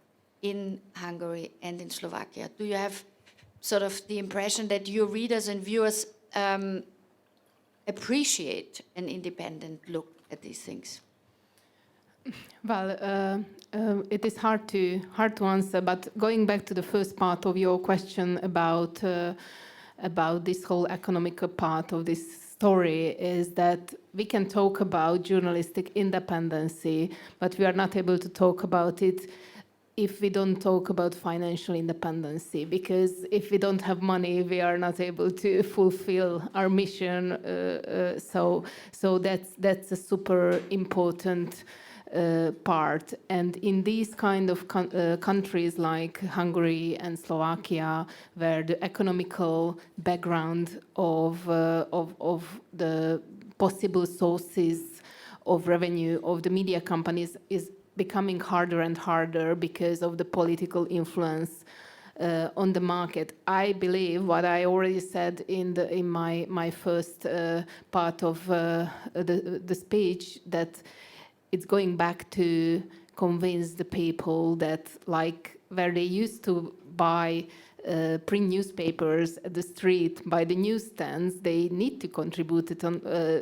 in Hungary and in Slovakia? Do you have sort of the impression that your readers and viewers appreciate an independent look at these things? Well, it is hard to answer, but going back to the first part of your question about this whole economical part of this story, is that we can talk about journalistic independency, but we are not able to talk about it if we don't talk about financial independency, because if we don't have money, we are not able to fulfill our mission. So that's a super important part. And in these kind of countries like Hungary and Slovakia, where the economical background of the possible sources of revenue of the media companies is becoming harder and harder because of the political influence on the market. I believe what I already said in my first part of the speech, that it's going back to convince the people that, like where they used to buy print newspapers at the street by the newsstands, they need to contribute it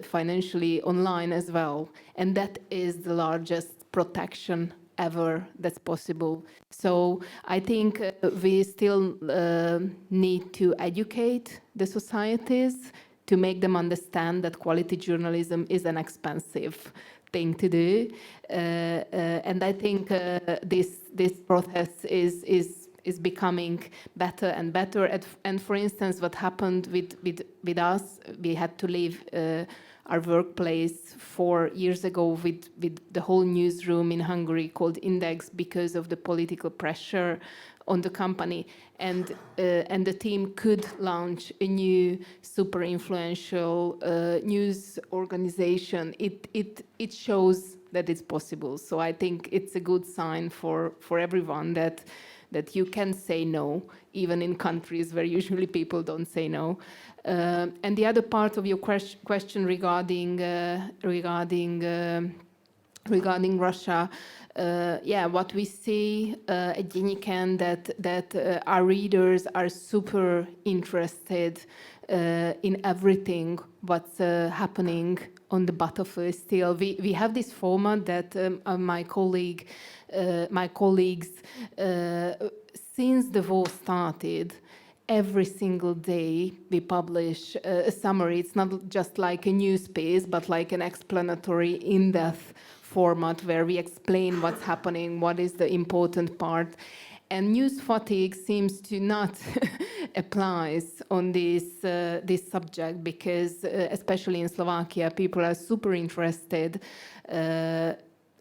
financially online as well. And that is the largest protection ever that's possible. So I think we still need to educate the societies to make them understand that quality journalism is an expensive thing to do. And I think this process is becoming better and better. And for instance, what happened with us, we had to leave our workplace 4 years ago with the whole newsroom in Hungary called Index because of the political pressure on the company. And the team could launch a new super influential news organization. It shows that it's possible. So I think it's a good sign for everyone that you can say no, even in countries where usually people don't say no. And the other part of your question regarding Russia, what we see at Denník that our readers are super interested in everything what's happening on the battlefield. Still, we have this format that my colleagues since the war started. Every single day we publish a summary. It's not just like a news piece, but like an explanatory, in-depth format where we explain what's happening, what is the important part. And news fatigue seems to not apply on this subject because, especially in Slovakia, people are super interested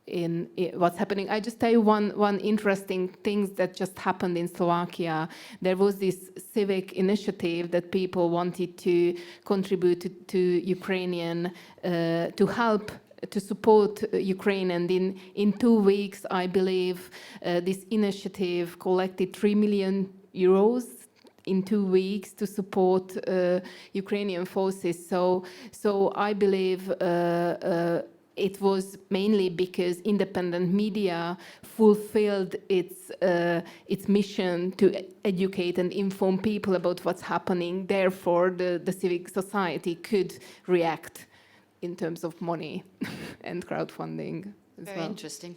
in what's happening. I just tell you one interesting thing that just happened in Slovakia. There was this civic initiative that people wanted to contribute to Ukrainian, to help to support Ukraine, and in 2 weeks, I believe, this initiative collected 3 million euros in 2 weeks to support Ukrainian forces. So I believe it was mainly because independent media fulfilled its mission to educate and inform people about what's happening. Therefore, the civic society could react in terms of money and crowdfunding as Very well. interesting.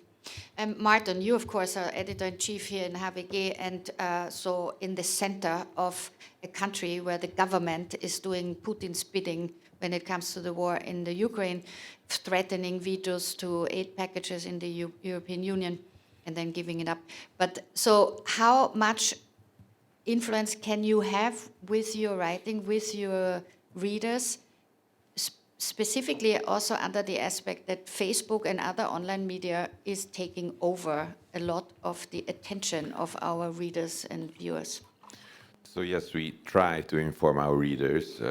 Márton, you of course are editor-in-chief here in HVG, and so in the center of a country where the government is doing Putin's bidding when it comes to the war in the Ukraine, threatening vetoes to aid packages in the European Union and then giving it up. But so how much influence can you have with your writing, with your readers, specifically also under the aspect that Facebook and other online media is taking over a lot of the attention of our readers and viewers? So yes, we try to inform our readers.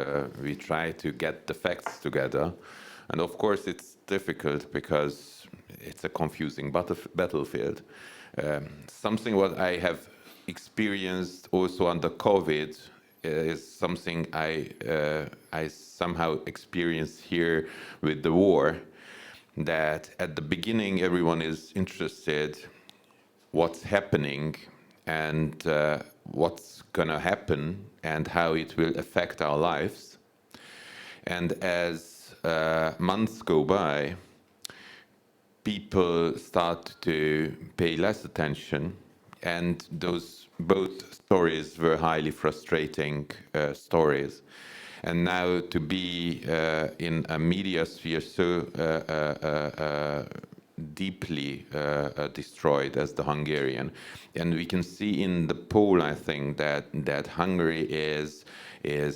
We try to get the facts together. And of course, it's difficult because it's a confusing battlefield. Something what I have experienced also under COVID is something I somehow experienced here with the war, that at the beginning everyone is interested what's happening and what's gonna happen and how it will affect our lives. And as months go by, people start to pay less attention, and those both stories were highly frustrating stories. And now to be in a media sphere so deeply destroyed as the Hungarian, and we can see in the poll, I think, that Hungary is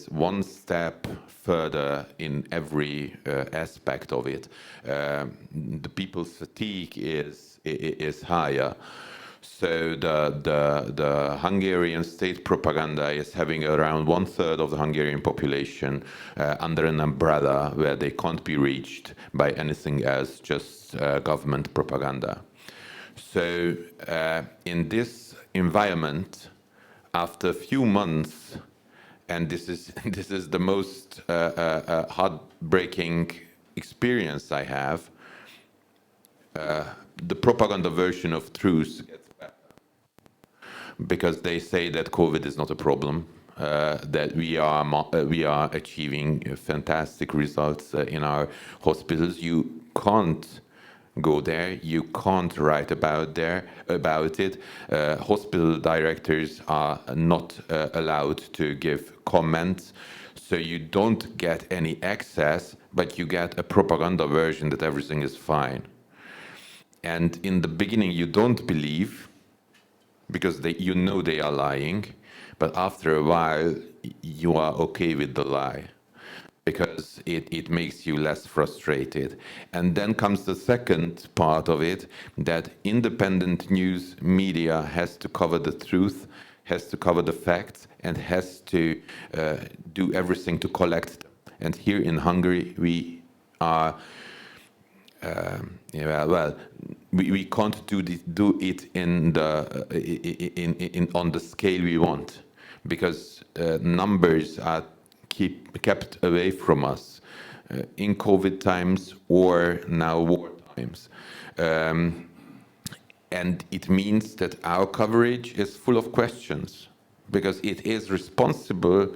one step further in every aspect of it. The people's fatigue is higher. So the Hungarian state propaganda is having around 1/3 of the Hungarian population under an umbrella where they can't be reached by anything else, just government propaganda. So in this environment, after a few months, and this is the most heartbreaking experience I have, the propaganda version of truth gets better, because they say that COVID is not a problem, that we are achieving fantastic results in our hospitals. You can't go there, you can't write about it. Hospital directors are not allowed to give comments, so you don't get any access, but you get a propaganda version that everything is fine. And in the beginning, you don't believe, because you know they are lying, but after a while, you are okay with the lie, because it makes you less frustrated. And then comes the second part of it, that independent news media has to cover the truth, has to cover the facts, and has to do everything to collect them. And here in Hungary, we are... we can't do it on the scale we want, because numbers are kept away from us in COVID times or now war times. And it means that our coverage is full of questions, because it is responsible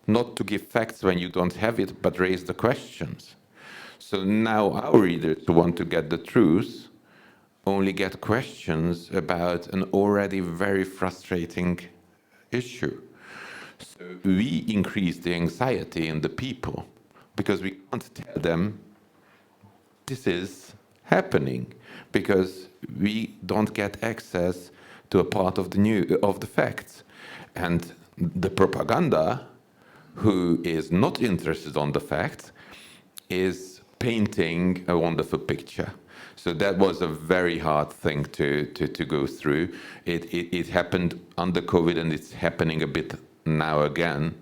not to give facts when you don't have it, but raise the questions. So now our readers who want to get the truth only get questions about an already very frustrating issue. So we increase the anxiety in the people, because we can't tell them this is happening, because we don't get access to a part of the facts. And the propaganda, who is not interested on the facts, is painting a wonderful picture. So that was a very hard thing to go through. It happened under COVID, and it's happening a bit now again.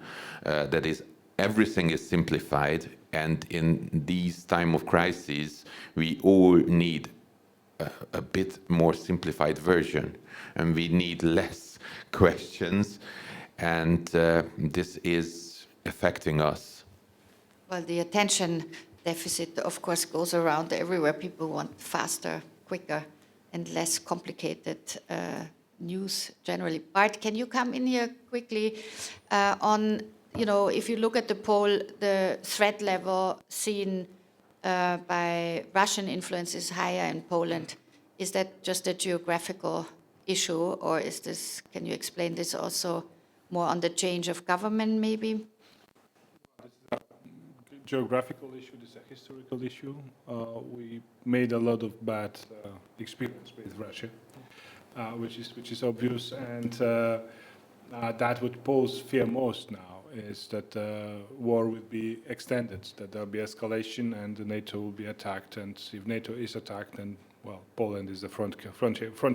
That is, everything is simplified, and in these time of crises, we all need a bit more simplified version, and we need less questions, and this is affecting us. Well, the attention deficit, of course, goes around everywhere. People want faster, quicker, and less complicated news generally. Bart, can you come in here quickly on, if you look at the poll, the threat level seen by Russian influence is higher in Poland. Is that just a geographical issue, or can you explain this also more on the change of government, maybe? Geographical issue, this is a historical issue. We made a lot of bad experience with Russia, which is obvious, and that what Poles fear most now is that war will be extended, that there'll be escalation, and NATO will be attacked. And if NATO is attacked, then Poland is the front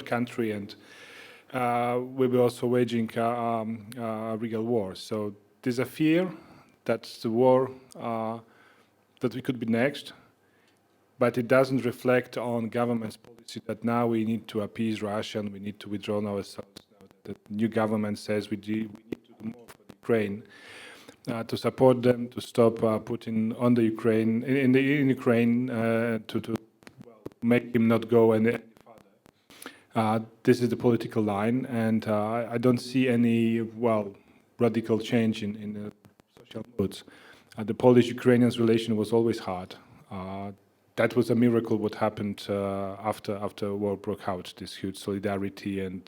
country, and we'll be also waging a real war. So there's a fear that the war that we could be next, but it doesn't reflect on government's policy that now we need to appease Russia and we need to withdraw ourselves. Now the new government says we need to do more for Ukraine, to support them, to stop Putin on the Ukraine in Ukraine, to make him not go any further. This is the political line, and I don't see any radical change in the social moods. The Polish-Ukrainian relation was always hard. That was a miracle what happened after war broke out, this huge solidarity and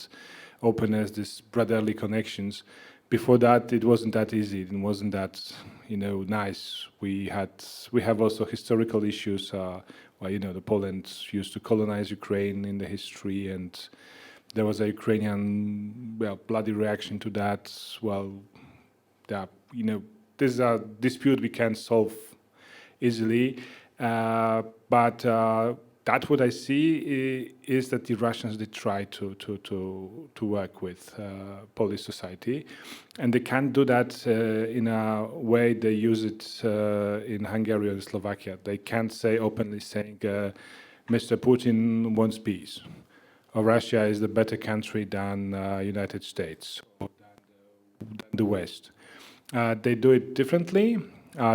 openness, these brotherly connections. Before that, it wasn't that easy. It wasn't that nice. We have also historical issues. The Poland used to colonize Ukraine in the history, and there was a Ukrainian bloody reaction to that. This is a dispute we can't solve easily, but that's what I see is that the Russians, they try to work with Polish society, and they can't do that in a way they use it in Hungary or Slovakia. They can't say openly saying Mr. Putin wants peace, or Russia is the better country than United States or than the West. They do it differently.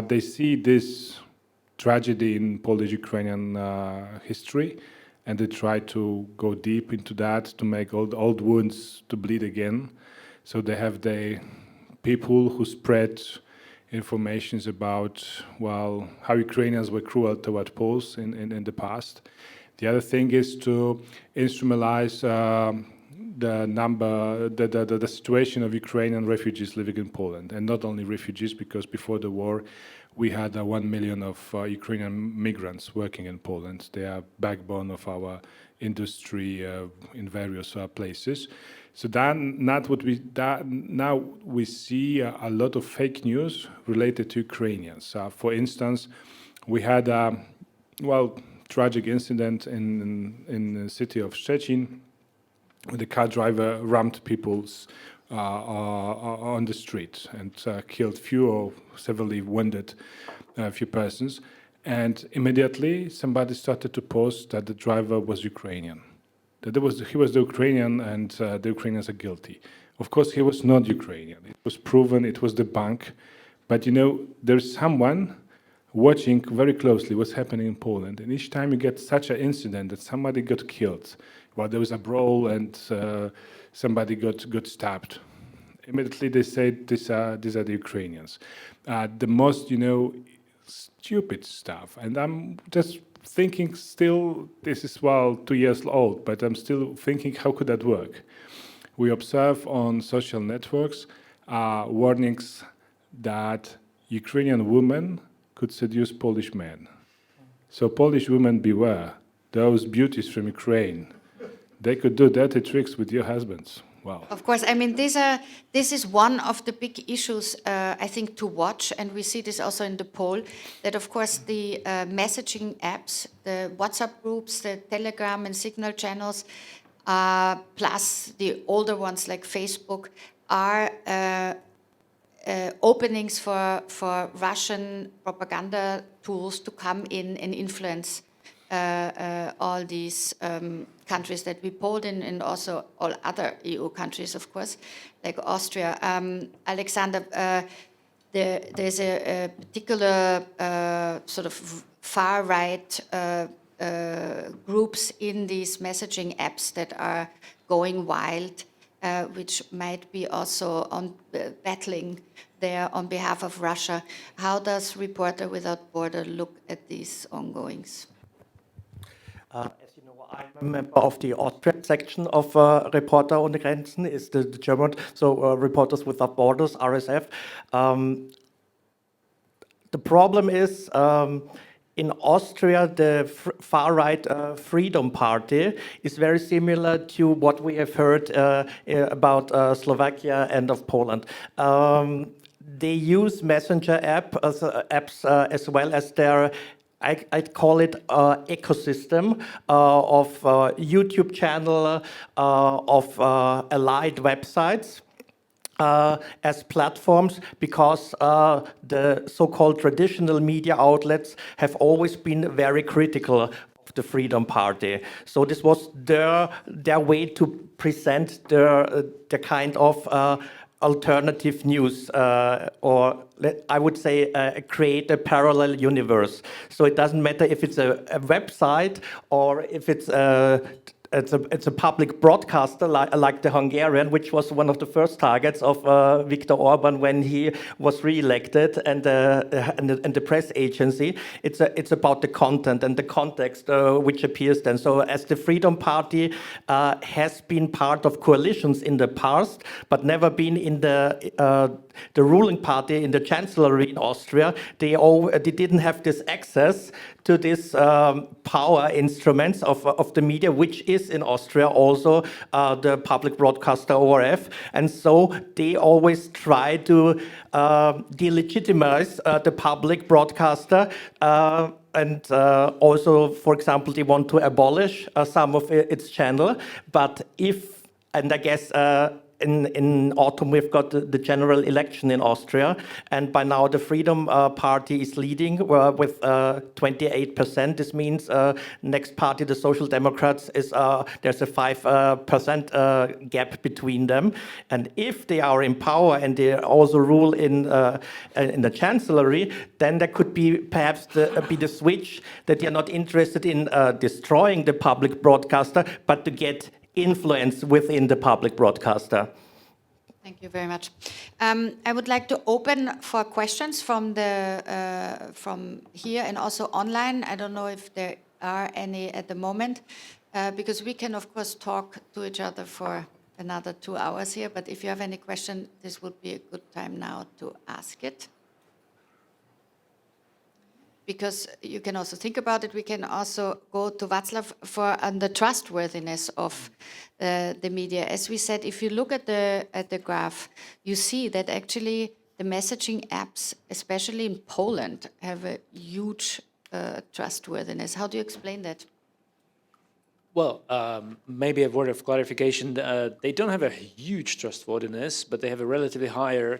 They see this tragedy in Polish-Ukrainian history, and they try to go deep into that to make old wounds to bleed again. So they have the people who spread informations about how Ukrainians were cruel toward Poles in the past. The other thing is to instrumentalize the situation of Ukrainian refugees living in Poland, and not only refugees, because before the war we had 1 million of Ukrainian migrants working in Poland. They are backbone of our industry in various places. So now we see a lot of fake news related to Ukrainians. For instance, we had a tragic incident in the city of Szczecin. The car driver rammed people on the street and killed few or severely wounded a few persons. And immediately somebody started to post that the driver was Ukrainian, that he was the Ukrainian, and the Ukrainians are guilty. Of course, he was not Ukrainian. It was proven, it was debunked. But there's someone watching very closely what's happening in Poland. And each time you get such an incident that somebody got killed, there was a brawl and somebody got stabbed, immediately they say these are the Ukrainians. The most, stupid stuff. And I'm just thinking still, this is 2 years old, but I'm still thinking, how could that work? We observe on social networks warnings that Ukrainian women could seduce Polish men. So Polish women, beware. Those beauties from Ukraine, they could do dirty tricks with your husbands. Wow. Of course, I mean, this is one of the big issues, I think, to watch, and we see this also in the poll, that of course the messaging apps, the WhatsApp groups, the Telegram and Signal channels, plus the older ones like Facebook, are openings for Russian propaganda tools to come in and influence all these countries that we polled in, and also all other EU countries, of course, like Austria. Alexander, there's a particular sort of far-right groups in these messaging apps that are going wild, which might be also on battling there on behalf of Russia. How does Reporter Without Border look at these ongoings? As you know, I'm a member of the Austrian section of Reporter ohne Grenzen, is the German, so Reporters Without Borders, RSF. The problem is, in Austria, the far-right Freedom Party is very similar to what we have heard about Slovakia and of Poland. They use messenger apps as well as their, I'd call it ecosystem of YouTube channel, of allied websites. As platforms, because the so-called traditional media outlets have always been very critical of the Freedom Party. So this was their way to present the kind of alternative news, or I would say create a parallel universe. So it doesn't matter if it's a website or if it's a public broadcaster like the Hungarian, which was one of the first targets of Viktor Orban when he was re-elected, and the press agency. It's about the content and the context which appears then. So as the Freedom Party has been part of coalitions in the past, but never been in the ruling party in the chancellery in Austria, they didn't have this access to this power instruments of the media, which is in Austria also the public broadcaster ORF. And so they always try to delegitimize the public broadcaster. And also, for example, they want to abolish some of its channel. But and I guess in autumn, we've got the general election in Austria, and by now the Freedom Party is leading with 28%. This means next party, the Social Democrats, there's a 5% gap between them. And if they are in power and they also rule in the chancellery, then there could be perhaps the switch that they're not interested in destroying the public broadcaster, but to get influence within the public broadcaster. Thank you very much. I would like to open for questions from here and also online. I don't know if there are any at the moment, because we can of course talk to each other for another 2 hours here. But if you have any question, this would be a good time now to ask it. Because you can also think about it. We can also go to Václav for the trustworthiness of the media. As we said, if you look at the graph, you see that actually the messaging apps, especially in Poland, have a huge trustworthiness. How do you explain that? Well, maybe a word of clarification. They don't have a huge trustworthiness, but they have a relatively higher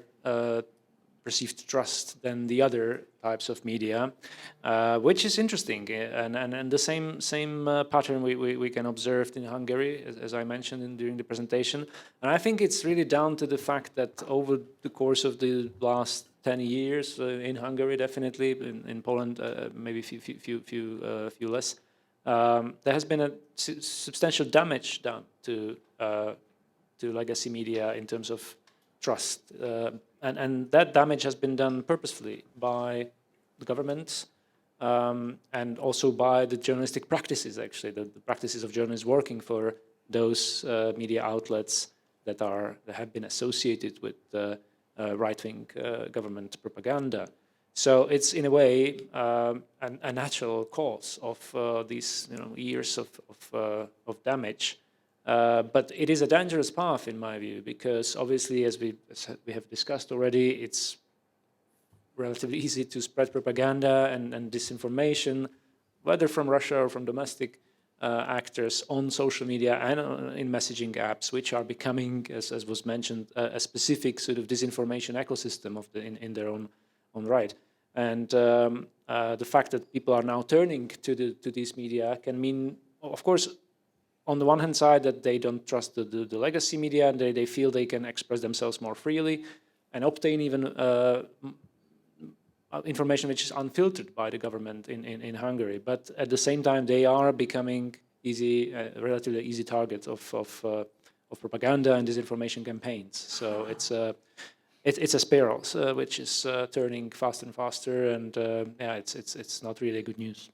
perceived trust than the other types of media, which is interesting, and the same pattern we can observe in Hungary, as I mentioned during the presentation. And I think it's really down to the fact that over the course of the last 10 years in Hungary, definitely in Poland, maybe few less, there has been a substantial damage done to legacy media in terms of trust. And that damage has been done purposefully by the government and also by the journalistic practices, actually, the practices of journalists working for those media outlets that have been associated with right-wing government propaganda. So it's, in a way, a natural cause of these years of damage. But it is a dangerous path, in my view, because obviously, as we have discussed already, it's relatively easy to spread propaganda and disinformation, whether from Russia or from domestic actors on social media and in messaging apps, which are becoming, as was mentioned, a specific sort of disinformation ecosystem in their own right. And the fact that people are now turning to these media can mean, of course, on the one hand side, that they don't trust the legacy media, and they feel they can express themselves more freely and obtain even information which is unfiltered by the government in Hungary. But at the same time, they are becoming relatively easy targets of propaganda and disinformation campaigns. So it's a spiral which is turning faster and faster, and it's not really good news.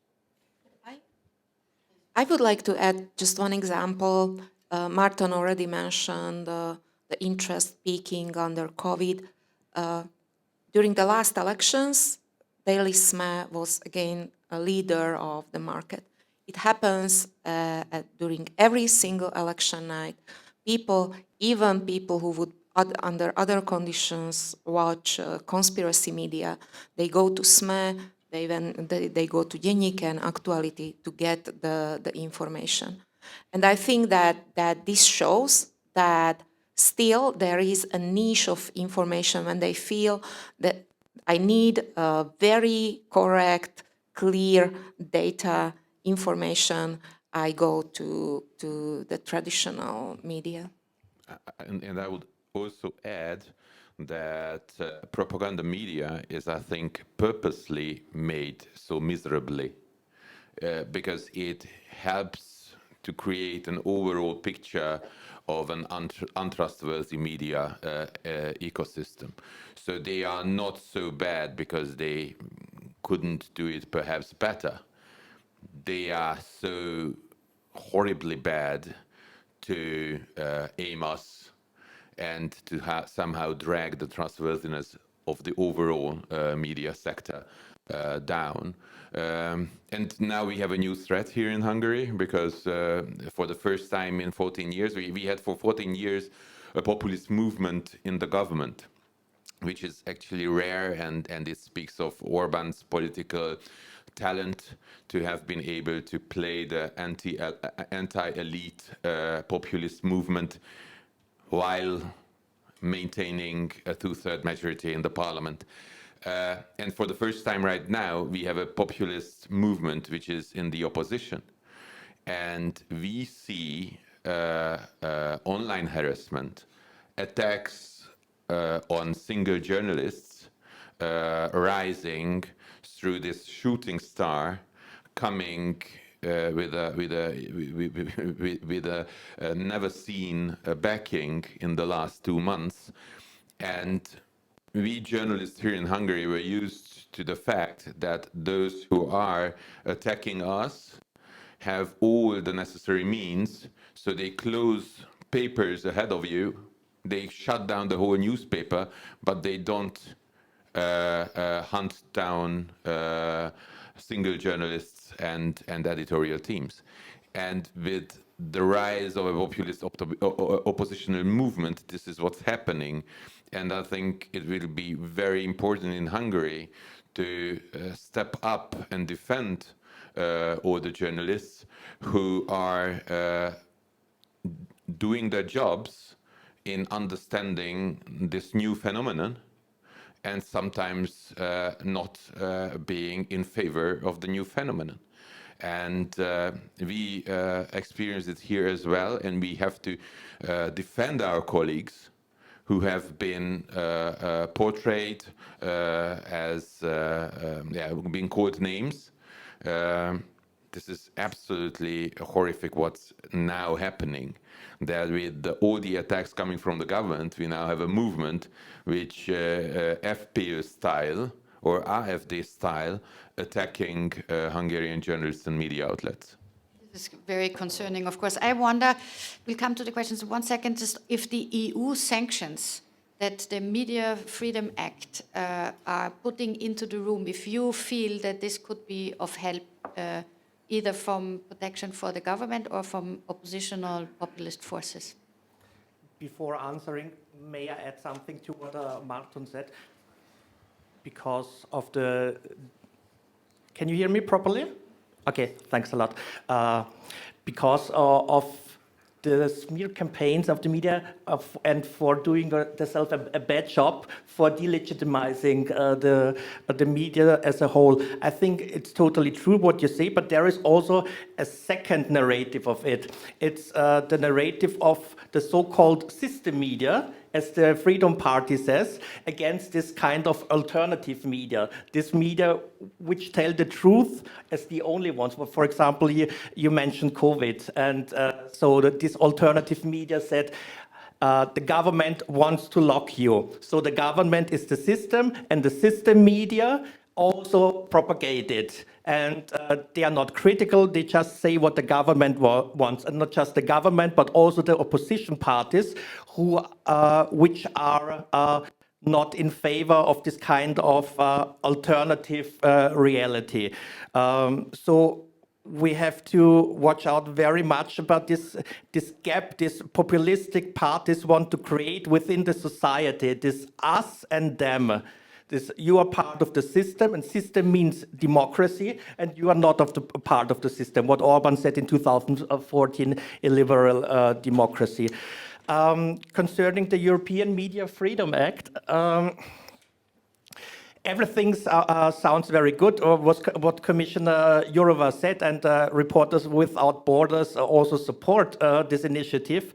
I would like to add just one example. Márton already mentioned the interest peaking under COVID. During the last elections, Daily SME was again a leader of the market. It happens during every single election night. Even people who would under other conditions watch conspiracy media, they go to SME, they go to Denník and Actuality to get the information. And I think that this shows that still there is a niche of information when they feel that I need very correct, clear data information, I go to the traditional media. And I would also add that propaganda media is, I think, purposely made so miserably because it helps to create an overall picture of an untrustworthy media ecosystem. So they are not so bad because they couldn't do it perhaps better. They are so horribly bad to aim us and to somehow drag the trustworthiness of the overall media sector down. And now we have a new threat here in Hungary because for the first time in 14 years, we had for 14 years a populist movement in the government, which is actually rare, and it speaks of Orbán's political talent to have been able to play the anti-elite populist movement while maintaining a two-thirds majority in the parliament. And for the first time right now, we have a populist movement which is in the opposition. And we see online harassment, attacks on single journalists rising through this shooting star coming with a never seen backing in the last 2 months. And we journalists here in Hungary were used to the fact that those who are attacking us have all the necessary means, so they close papers ahead of you, they shut down the whole newspaper, but they don't hunt down single journalists and editorial teams. And with the rise of a populist oppositional movement, this is what's happening. And I think it will be very important in Hungary to step up and defend all the journalists who are doing their jobs in understanding this new phenomenon and sometimes not being in favor of the new phenomenon. And we experience it here as well, and we have to defend our colleagues who have been portrayed as being called names. This is absolutely horrific what's now happening. That with all the attacks coming from the government, we now have a movement which FPÖ style or AfD style attacking Hungarian journalists and media outlets. This is very concerning, of course. I wonder, we'll come to the questions in 1 second, just if the EU sanctions that the Media Freedom Act are putting into the room, if you feel that this could be of help either from protection for the government or from oppositional populist forces. Before answering, may I add something to what Márton said? Because of the... Can you hear me properly? Okay, thanks a lot. Because of the smear campaigns of the media and for doing themselves a bad job for delegitimizing the media as a whole. I think it's totally true what you say, but there is also a second narrative of it. It's the narrative of the so-called system media, as the Freedom Party says, against this kind of alternative media. This media which tell the truth as the only ones. For example, you mentioned COVID, and so this alternative media said, the government wants to lock you. So the government is the system, and the system media also propagate it. And they are not critical, they just say what the government wants. And not just the government, but also the opposition parties which are not in favor of this kind of alternative reality. So we have to watch out very much about this gap, this populistic parties want to create within the society, this us and them. This, you are part of the system, and system means democracy, and you are not part of the system. What Orban said in 2014, a liberal democracy. Concerning the European Media Freedom Act, everything sounds very good, or what Commissioner Jourová said, and Reporters Without Borders also support this initiative.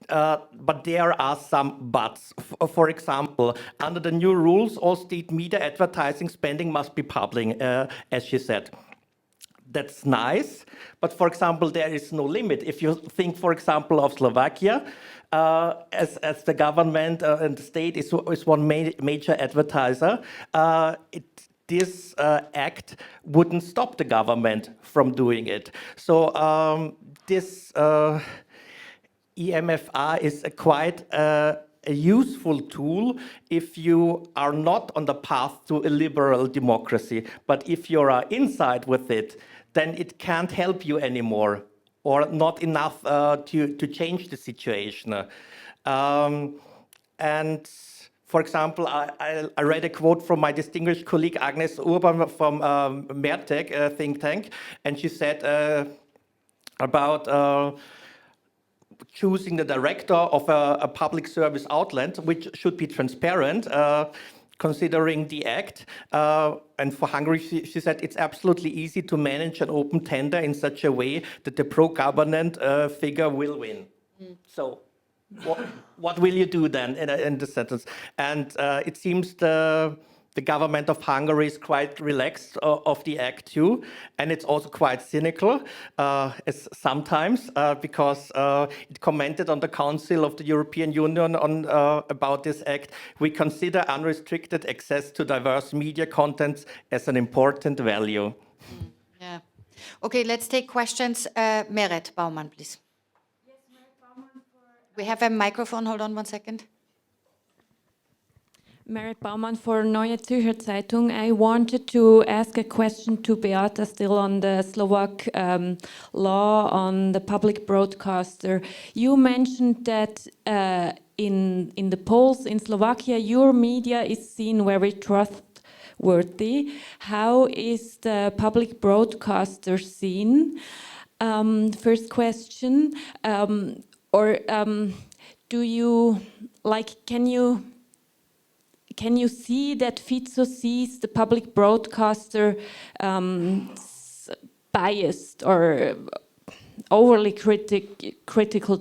But there are some buts. For example, under the new rules, all state media advertising spending must be public, as she said. That's nice, but for example, there is no limit. If you think, for example, of Slovakia, as the government and the state is one major advertiser, this act wouldn't stop the government from doing it. So this EMFR is quite a useful tool if you are not on the path to a liberal democracy. But if you are inside with it, then it can't help you anymore, or not enough to change the situation. And for example, I read a quote from my distinguished colleague Agnes Urban from Mertec, a think tank, and she said about choosing the director of a public service outlet, which should be transparent, considering the act. And for Hungary, she said it's absolutely easy to manage an open tender in such a way that the pro-government figure will win. So what will you do then in the sentence? And it seems the government of Hungary is quite relaxed of the act too, and it's also quite cynical sometimes because it commented on the Council of the European Union on about this act. We consider unrestricted access to diverse media contents as an important value. Yeah. Okay, let's take questions. Meret Baumann, please. Yes, Meret Baumann. We have a microphone. Hold on 1 second. Meret Baumann for Neue Zürcher Zeitung. I wanted to ask a question to Beáta, still on the Slovak law on the public broadcaster. You mentioned that in the polls in Slovakia, your media is seen very trustworthy. How is the public broadcaster seen? First question. Do you, can you see that Fico sees the public broadcaster biased or overly critical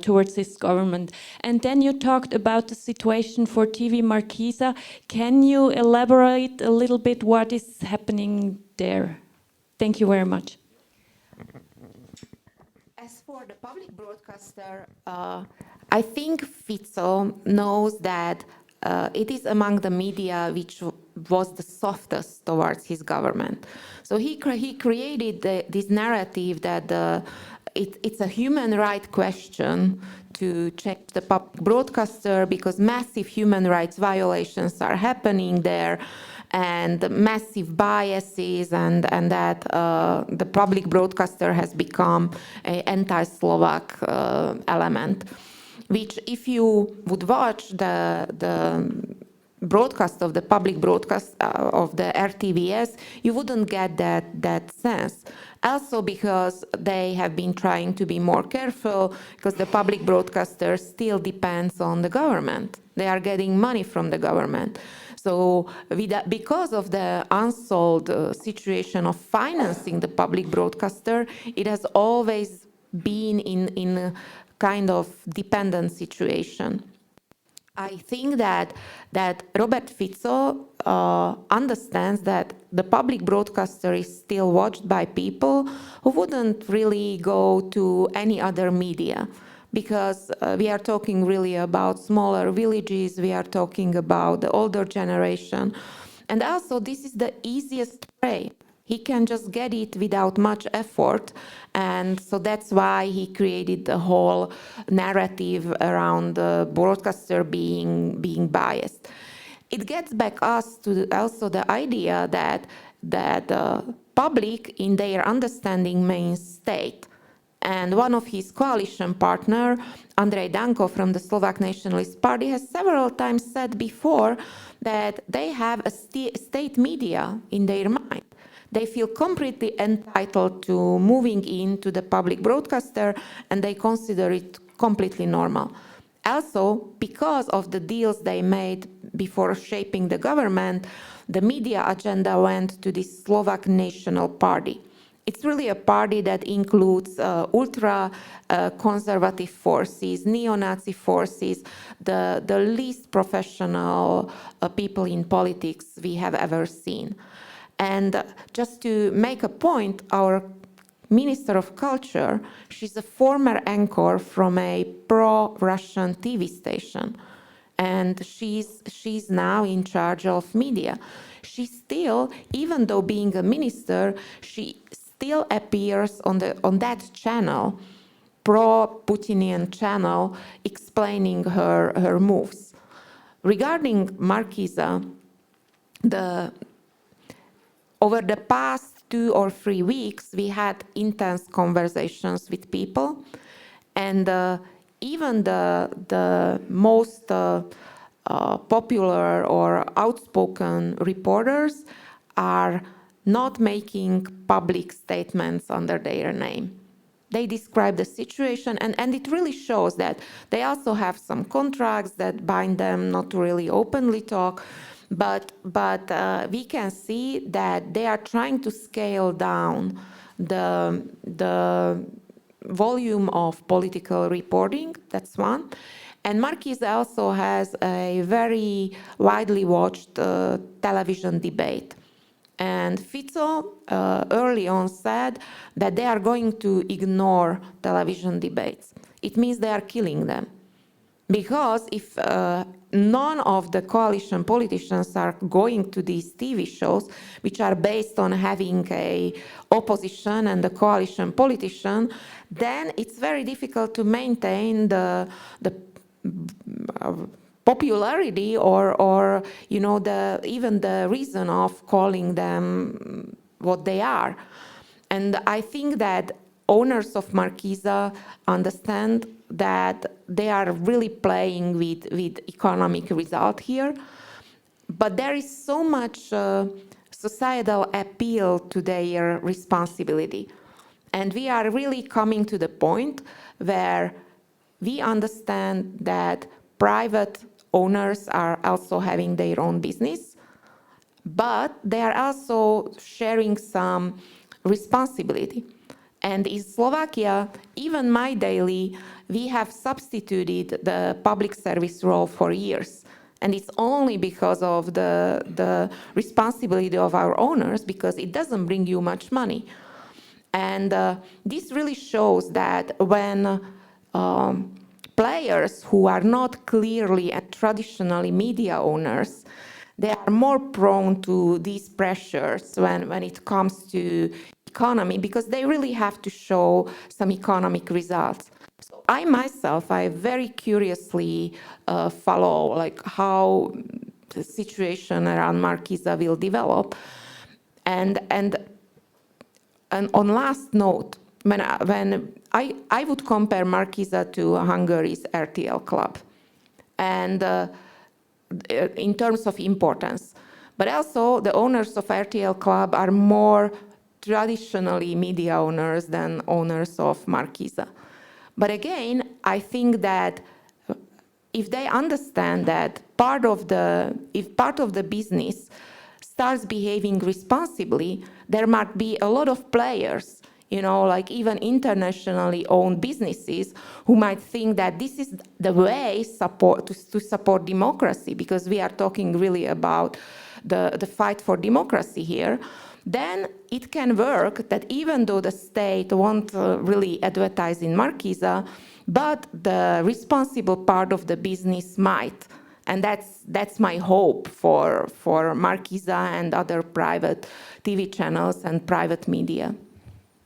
towards this government? And then you talked about the situation for TV Markisa. Can you elaborate a little bit what is happening there? Thank you very much. As for the public broadcaster, I think Fico knows that it is among the media which was the softest towards his government. So he created this narrative that it's a human right question to check the public broadcaster because massive human rights violations are happening there. and massive biases, and that the public broadcaster has become an anti-Slovak element, which if you would watch the broadcast of the public broadcast of the RTVS, you wouldn't get that sense. Also because they have been trying to be more careful, because the public broadcaster still depends on the government. They are getting money from the government. So because of the unsolved situation of financing the public broadcaster, it has always been in a kind of dependent situation. I think that Robert Fico understands that the public broadcaster is still watched by people who wouldn't really go to any other media, because we are talking really about smaller villages, we are talking about the older generation, and also this is the easiest way. He can just get it without much effort, and so that's why he created the whole narrative around the broadcaster being biased. It gets back us to also the idea that public, in their understanding, means state. And one of his coalition partner, Andrej Danko from the Slovak Nationalist Party, has several times said before that they have a state media in their mind. They feel completely entitled to moving into the public broadcaster, and they consider it completely normal. Also, because of the deals they made before shaping the government, the media agenda went to the Slovak National Party. It's really a party that includes ultra-conservative forces, neo-Nazi forces, the least professional people in politics we have ever seen. And just to make a point, our Minister of Culture, she's a former anchor from a pro-Russian TV station. And she's now in charge of media. She still, even though being a minister, she still appears on that channel, pro-Putinian channel, explaining her moves. Regarding Markíza, over the past 2 or 3 weeks, we had intense conversations with people, and even the most popular or outspoken reporters are not making public statements under their name. They describe the situation, and it really shows that they also have some contracts that bind them not to really openly talk. But we can see that they are trying to scale down the volume of political reporting. That's one. And Markíza also has a very widely watched television debate. And Fico early on said that they are going to ignore television debates. It means they are killing them. Because if none of the coalition politicians are going to these TV shows, which are based on having a opposition and a coalition politician, then it's very difficult to maintain the popularity or even the reason of calling them what they are. And I think that owners of Markíza understand that they are really playing with economic result here. But there is so much societal appeal to their responsibility. And we are really coming to the point where we understand that private owners are also having their own business, but they are also sharing some responsibility. And in Slovakia, even my daily, we have substituted the public service role for years. And it's only because of the responsibility of our owners, because it doesn't bring you much money. And this really shows that when players who are not clearly and traditionally media owners, they are more prone to these pressures when it comes to economy, because they really have to show some economic results. So I myself, I very curiously follow how the situation around Markisa will develop. And on last note, when I would compare Markisa to Hungary's RTL club, and in terms of importance. But also the owners of RTL club are more traditionally media owners than owners of Markisa. But again, I think that if they understand that if part of the business starts behaving responsibly, there might be a lot of players, like even internationally owned businesses who might think that this is the way to support democracy, because we are talking really about the fight for democracy here. Then it can work that even though the state won't really advertise in Markisa, but the responsible part of the business might. And that's my hope for Markisa and other private TV channels and private media.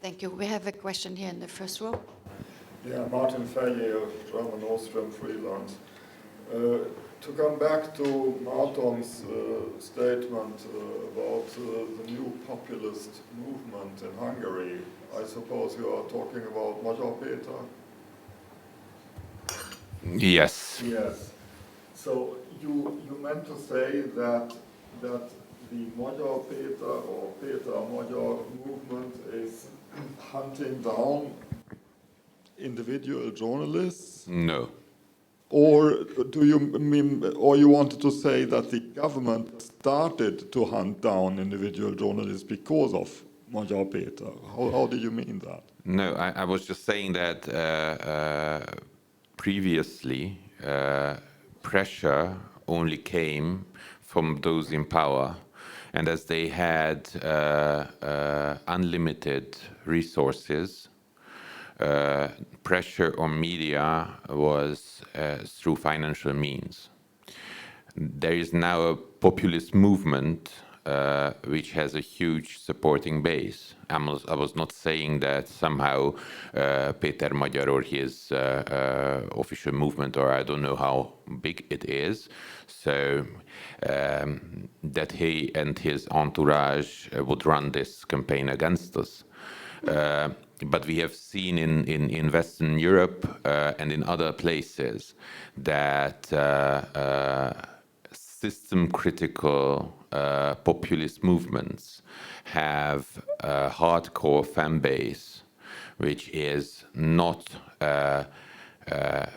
Thank you. We have a question here in the first row. Yeah, Martin Gergely, German Austrian freelance. To come back to Márton's statement about the new populist movement in Hungary, I suppose you are talking about Magyar Péter? Yes. Yes. So you meant to say that the Magyar Péter or Péter Magyar movement is hunting down individual journalists? No. Or do you mean, or you wanted to say that the government started to hunt down individual journalists because of Magyar Péter? How did you mean that? No, I was just saying that previously pressure only came from those in power, and as they had unlimited resources, pressure on media was through financial means. There is now a populist movement which has a huge supporting base. I was not saying that somehow Péter Magyar or his official movement, or I don't know how big it is, so that he and his entourage would run this campaign against us. But we have seen in Western Europe and in other places that system-critical populist movements have a hardcore fan base, which is not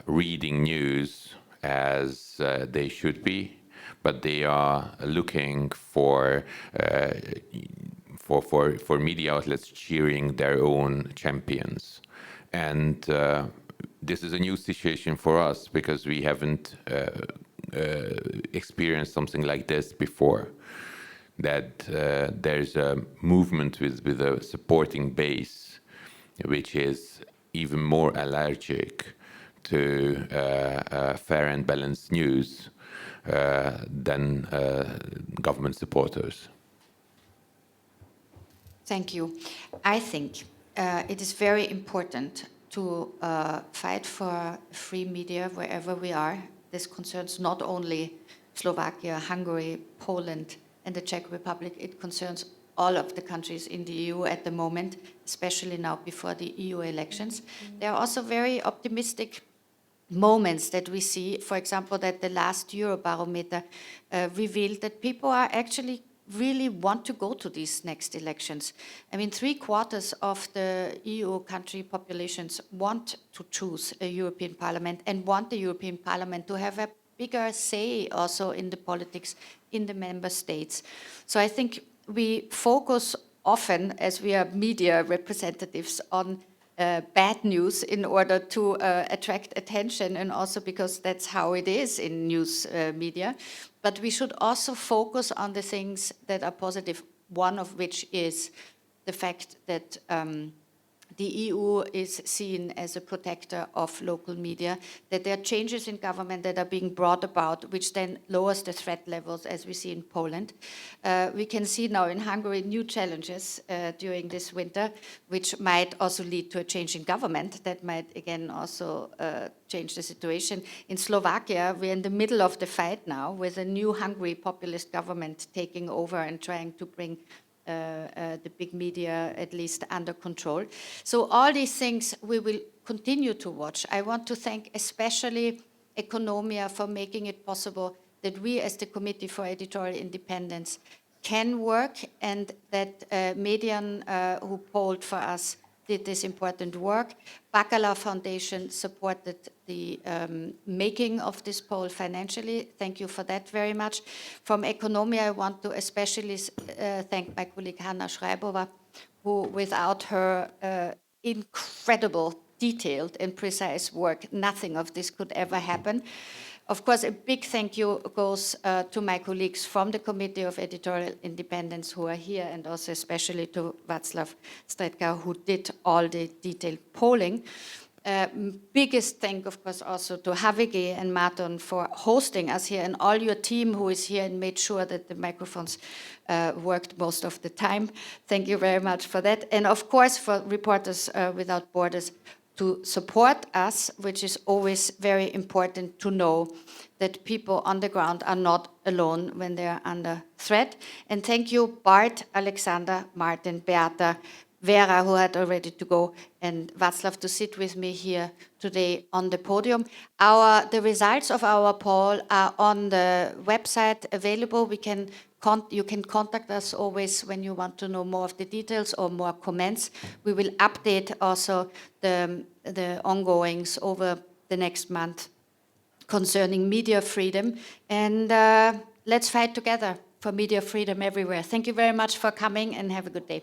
reading news as they should be, but they are looking for media outlets cheering their own champions. And this is a new situation for us because we haven't experienced something like this before, that there's a movement with a supporting base which is even more allergic to fair and balanced news than government supporters. Thank you. I think it is very important to fight for free media wherever we are. This concerns not only Slovakia, Hungary, Poland, and the Czech Republic. It concerns all of the countries in the EU at the moment, especially now before the EU elections. There are also very optimistic moments that we see. For example, that the last Eurobarometer revealed that people are actually really want to go to these next elections. I mean, 3/4 of the EU country populations want to choose a European Parliament and want the European Parliament to have a bigger say also in the politics in the member states. So I think we focus often, as we are media representatives, on bad news in order to attract attention, and also because that's how it is in news media. But we should also focus on the things that are positive, one of which is the fact that the EU is seen as a protector of local media, that there are changes in government that are being brought about, which then lowers the threat levels, as we see in Poland. We can see now in Hungary new challenges during this winter, which might also lead to a change in government that might again also change the situation. In Slovakia, we're in the middle of the fight now with a new Hungary populist government taking over and trying to bring the big media at least under control. So all these things we will continue to watch. I want to thank especially Economia for making it possible that we as the Committee for Editorial Independence can work, and that Median, who polled for us, did this important work. Bacala Foundation supported the making of this poll financially. Thank you for that very much. From Economia, I want to especially thank my colleague Hanna Schreibova, who without her incredible, detailed and precise work, nothing of this could ever happen. Of course, a big thank you goes to my colleagues from the Committee of Editorial Independence who are here, and also especially to Václav, Štětka, who did all the detailed polling. Biggest thank, of course, also to Havige and Márton for hosting us here, and all your team who is here and made sure that the microphones worked most of the time. Thank you very much for that. And of course, for Reporters Without Borders, to support us, which is always very important to know that people on the ground are not alone when they are under threat. And thank you, Bart, Alexander, Martin, Beáta, Věra, who had already to go, and Václav to sit with me here today on the podium. The results of our poll are on the website available. You can contact us always when you want to know more of the details or more comments. We will update also the ongoings over the next month concerning media freedom. And let's fight together for media freedom everywhere. Thank you very much for coming, and have a good day.